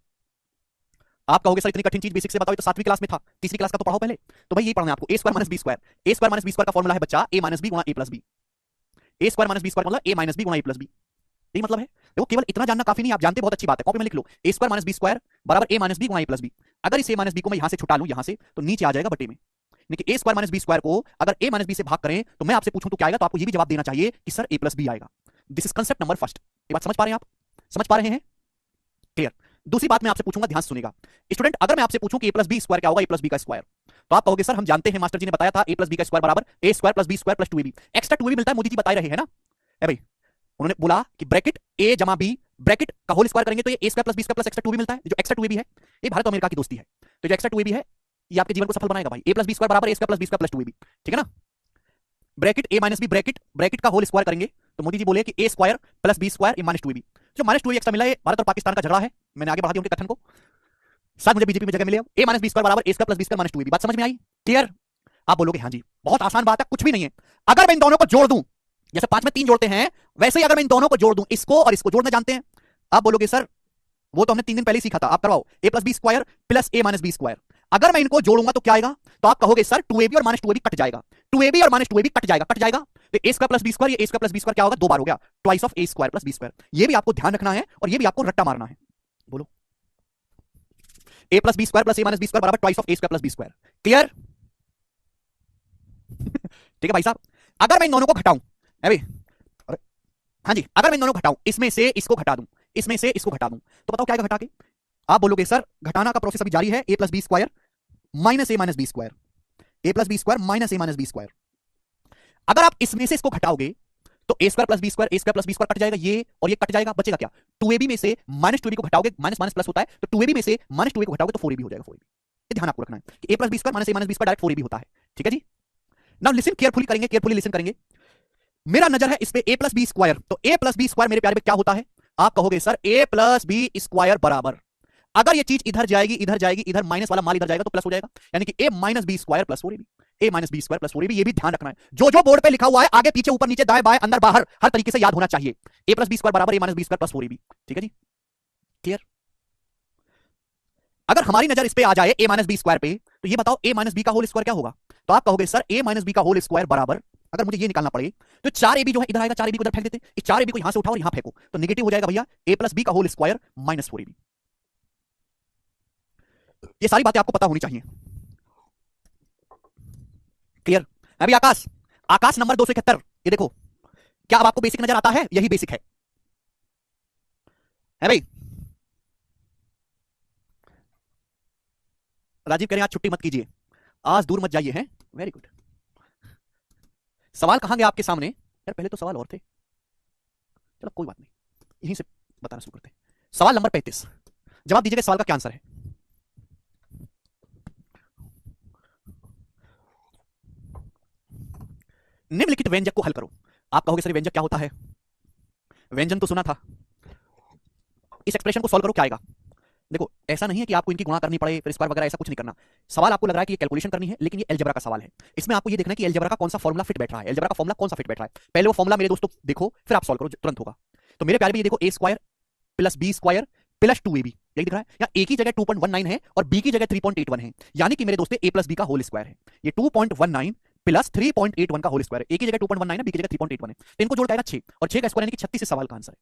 आप कहोगे सर इतनी कठिन चीज बेसिक से बताओ, तो 7वीं क्लास में था, तीसरी क्लास का तो पढ़ाओ पहले। तो भाई यही पढ़ना है आपको, a square minus B square. a square minus B square का फॉर्मूला है बच्चा a माइनस बी गुणा a plus B. a square minus B square मतलब a माइनस बी गुणा a प्लस बी, यही मतलब है। देखो केवल इतना जानना काफी नहीं, आप जानते बहुत अच्छी बात है, कॉपी में लिख लो a square minus B square बराबर a माइनस बी गुणा a प्लस बी। अगर इस a माइनस बी को मैं यहां से छुटा लूं, यहां से, तो नीचे आ जाएगा बटे में। लेकिन a square minus B square को अगर a माइनस बी से भाग करें तो मैं आपसे पूछूं तो क्या आएगा? तो आपको ये भी जवाब देना चाहिए कि सर a प्लस बी आएगा। This is concept number first. ये बात समझ पा रहे हैं आप? समझ पा रहे हैं? क्लियर। दूसरी बात मैं आपसे पूछूंगा, ध्यान से सुनिएगा स्टूडेंट। अगर मैं आपसे पूछूं कि a प्लस बी स्क्वायर क्या होगा, a प्लस बी का स्क्वायर, तो आप कहोगे सर हम जानते हैं, मास्टर जी ने बताया था a प्लस बी का स्क्वायर बराबर a square plus B square plus 2ab। Extra 2ab मिलता है, मोदी जी बता रहे हैं ना। है भाई, उन्होंने बोला कि ब्रैकेट a जमा b ब्रैकेट का होल स्क्वायर करेंगे तो ये a square plus B square plus extra 2ab मिलता है। जो एक्स्ट्रा 2ab है ये भारत और अमेरिका की दोस्ती है, तो जो एक्स्ट्रा 2ab है ये आपके जीवन को सफल बनाएगा भाई। a प्लस बी स्क्वायर बराबर a square plus B square plus 2ab, ठीक है ना। Bracket a minus B bracket bracket का होल स्क्वायर करेंगे तो मोदी जी बोले कि a square plus B square minus 2ab। जो माइनस 2ab एक्स्ट्रा मिला है भारत और पाकिस्तान का झगड़ा है, मैंने आगे बढ़ा दिया उनके कथन को, शायद मुझे बीजेपी में जगह मिले। a माइनस बी स्क्वायर बराबर a square plus B square minus 2ab। बात समझ में आई? क्लियर। आप बोलोगे हाँ जी बहुत आसान बात है, कुछ भी नहीं है। अगर मैं इन दोनों को जोड़ दूं, जैसे 5 में 3 जोड़ते हैं, वैसे ही अगर मैं इन दोनों को जोड़ दूं, इसको और इसको जोड़ना जानते हैं। आप बोलोगे सर वो तो हमने 3 दिन पहले ही सीखा था, आप करवाओ। a plus B square plus a minus B square, अगर मैं इनको जोड़ूंगा तो क्या आएगा? तो आप कहोगे सर 2ab और माइनस 2ab कट जाएगा, 2ab और माइनस 2ab कट जाएगा, कट जाएगा। तो a square plus B square, ये a square plus B square क्या होगा? 2 बार हो गया, twice of a square plus B square. ये भी आपको ध्यान रखना है और ये भी आपको रट्टा मारना है। बोलो a plus B square plus a minus B square बराबर twice of a square plus B square. Clear? ठीक है भाई साहब। अगर मैं इन दोनों को घटाऊं, है भाई, हाँ जी, अगर मैं इन दोनों को घटाऊं, इसमें से इसको घटा दूं, इसमें से इसको घटा दूं, तो बताओ क्या आएगा घटा के? आप बोलोगे सर घटाना का प्रोसेस अभी जारी है, a plus B square minus a minus B square, a plus B square minus a minus B square. अगर आप इसमें से इसको घटाओगे तो a square plus B square, a square plus B square cut जाएगा, ये और ये कट जाएगा, बचेगा क्या? 2ab में से माइनस 2ab को घटाओगे, माइनस माइनस प्लस होता है, तो 2ab में से माइनस 2a को घटाओगे तो 4ab हो जाएगा, 4ab। ये ध्यान आपको रखना है कि a plus B square minus a minus B square direct 4ab होता है। ठीक है जी। नाउ लिसन केयरफुली करेंगे, केयरफुली लिसन करेंगे। मेरा नजर है इस पे a प्लस बी स्क्वायर, तो a प्लस बी स्क्वायर मेरे प्यारे में क्या होता है? आप कहोगे sir a plus B square बराबर, अगर ये चीज इधर जाएगी इधर जाएगी, इधर माइनस वाला माल इधर जाएगा तो प्लस हो जाएगा, यानी कि a minus B square plus 4ab, a minus B square plus 4ab। ये भी ध्यान रखना है, जो जो बोर्ड पे लिखा हुआ है आगे पीछे ऊपर नीचे दाएं बाएं अंदर बाहर हर तरीके से याद होना चाहिए। a प्लस बी स्क्वायर बराबर a minus B square plus 4ab। ठीक है जी, क्लियर। अगर हमारी नजर इस पे आ जाए a माइनस बी स्क्वायर पे, तो ये बताओ a माइनस बी का होल स्क्वायर क्या होगा? तो आप कहोगे सर a माइनस बी का होल स्क्वायर बराबर, अगर मुझे ये निकालना पड़े तो 4ab जो है इधर आएगा, 4ab को इधर फेंक देते, इस 4ab को यहां से उठाओ और यहां फेंको, तो नेगेटिव हो जाएगा भैया a प्लस बी का होल स्क्वायर माइनस 4ab। ये सारी बातें आपको पता होनी चाहिए। क्लियर? अभी आकाश, आकाश नंबर 271, ये देखो, क्या अब आपको बेसिक नजर आता है? यही बेसिक है भाई। राजीव कह रहे हैं आज छुट्टी मत कीजिए, आज दूर मत जाइए, हैं? Very good. सवाल कहां गया आपके सामने? यार पहले तो सवाल और थे, चलो कोई बात नहीं, यहीं से बताना शुरू करते हैं। सवाल नंबर 35, जवाब दीजिएगा सवाल का क्या आंसर है। निम्नलिखित व्यंजक को हल करो। आप कहोगे सर व्यंजक क्या होता है? व्यंजन तो सुना था, इस एक्सप्रेशन को सॉल्व करो, क्या आएगा? देखो ऐसा नहीं है कि आपको इनकी गुणा करनी पड़े फिर स्क्वायर वगैरह, ऐसा कुछ नहीं करना। सवाल आपको लग रहा है कि ये कैलकुलेशन करनी है, लेकिन ये अलजेब्रा का सवाल है। इसमें आपको ये देखना है कि अलजेब्रा का कौन सा फॉर्मुला फिट बैठ रहा है, अलजेब्रा का फॉर्मुला कौन सा फिट बैठ रहा है। पहले वो फॉर्मुला मेरे दोस्तों देखो, फिर आप सॉल्व करो, तुरंत होगा। तो मेरे प्यारे में ये देखो a square plus B square plus 2ab, यही दिख रहा है। या a की जगह 2.19 है और b की जगह 3.81 है, यानी कि मेरे दोस्तों a प्लस बी का होल स्क्वायर है। ये 2.19 प्लस 3.81 का होल स्क्वायर है। ए की जगह 2.19 है, बी की जगह 3.81 है, तो इनको जोड़ के आएगा 6 और 6 का स्क्वायर यानी कि 36 इस सवाल का आंसर है।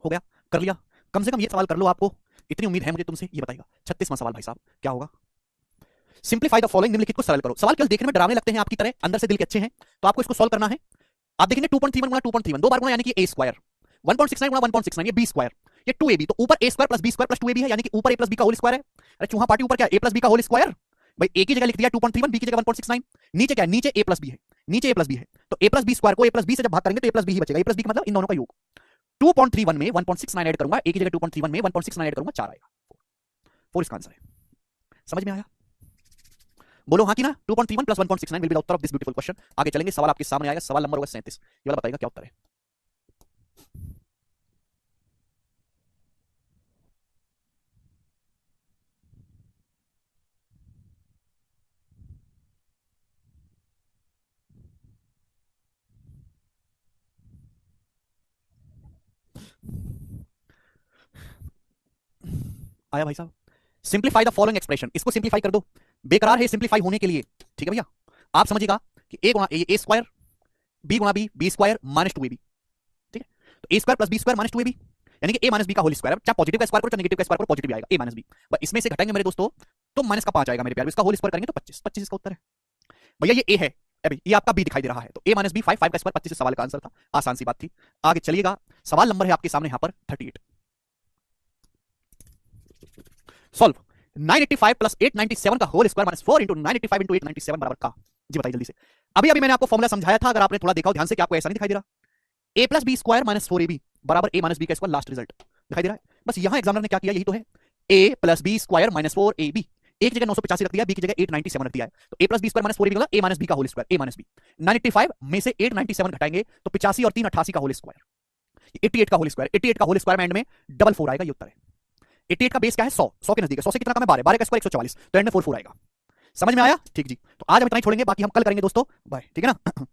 हो गया, कर लिया। कम से कम ये सवाल कर लो, आपको इतनी उम्मीद है मुझे तुमसे। ये बताइएगा 36वां सवाल भाई साहब क्या होगा। सिंप्लीफाई द फॉलोइंग, निम्नलिखित को सरल करो। सवाल केवल देखने में डरावने लगते हैं आपकी तरह, अंदर से दिल के अच्छे हैं, तो आपको इसको सॉल्व करना है। आप देखेंगे 2.31 गुणा 2.31 दो बार गुणा यानी कि a स्क्वायर, 1.69 गुणा 1.69 ये b स्क्वायर, ये 2ab, तो ऊपर a square plus b square plus 2ab है, यानी कि ऊपर a प्लस b का होल स्क्वायर है। अरे चूहा पार्टी, ऊपर क्या a प्लस b का होल स्क्वायर। भाई a की जगह लिख दिया 2.31, b की जगह 1.69, नीचे क्या है, नीचे a प्लस b है, नीचे a प्लस b है, तो a प्लस b स्क्वायर को a प्लस b से जब भाग करेंगे तो a प्लस b ही बचेगा। a प्लस b का मतलब इन दोनों का योग। 2.31 में 1.69 ऐड करूंगा, a की जगह 2.31 में 1.69 ऐड करूंगा, 4 आएगा, 4 इसका आंसर है। समझ में आया? बोलो हाँ कि ना। 2.31 plus 1.69 will be the Uttar of this beautiful question. आगे चलेंगे, सवाल आपके सामने आएगा, सवाल नंबर होगा 37। ये वाला बताइएगा क्या उत्तर है। आया भाई साहब। सिंप्लीफाई द फॉलोइंग एक्सप्रेशन, इसको सिंप्लीफाई कर दो, बेकरार है सिंप्लीफाई होने के लिए, ठीक है भैया। आप समझिएगा कि a गुणा a स्क्वायर, b गुणा b b square minus 2ab, ठीक है। तो a square plus b square minus 2ab यानी कि a माइनस b का होल स्क्वायर, चाहे पॉजिटिव का स्क्वायर करो चाहे नेगेटिव का स्क्वायर करो, पॉजिटिव आएगा a माइनस b। इसमें से घटाएंगे मेरे दोस्तों तो माइनस का 5 आएगा मेरे प्यार, इसका होल स्क्वायर करेंगे तो 25, 25 इसका उत्तर है भैया। ये a है, अभी ये आपका b दिखाई दे रहा है, तो a माइनस b 5 का स्क्वायर 25 सवाल का आंसर था। आसान सी बात थी। आगे चलिएगा, सवाल नंबर है आपके सामने यहां पर 38। सॉल्व 985 प्लस 897 का whole square minus 4 into 985 into 897 बराबर का। जी बताइए जल्दी से। अभी अभी मैंने आपको फॉर्मूला समझाया था, अगर आपने थोड़ा देखा हो ध्यान से, कि आपको ऐसा नहीं दिखाई दे रहा। a plus B square minus 4ab बराबर a माइनस बी का स्क्वायर, लास्ट रिजल्ट दिखाई दे रहा है। बस यहां एग्जामिनर ने क्या किया, यही तो है, a plus B square minus 4ab, एक जगह 985 रख दिया, बी की जगह 897 रख दिया है, तो a plus B square minus 4ab मतलब a माइनस बी का whole square, a minus B. 985 में से 897 घटाएंगे तो 85 और 3 88 का होल स्क्वायर, 88 का होल स्क्वायर, 88 का होल स्क्वायर में एंड में डबल 4 आएगा, ये उत्तर है। 88 का बेस क्या है 100, 100 के नजदीक है, 100 से कितना कम है 12, 12 का स्क्वायर 144, तो एंड में 44 आएगा। समझ में आया? ठीक जी, तो आज हम इतना ही छोड़ेंगे, बाकी हम कल करेंगे दोस्तों, बाय, ठीक है ना।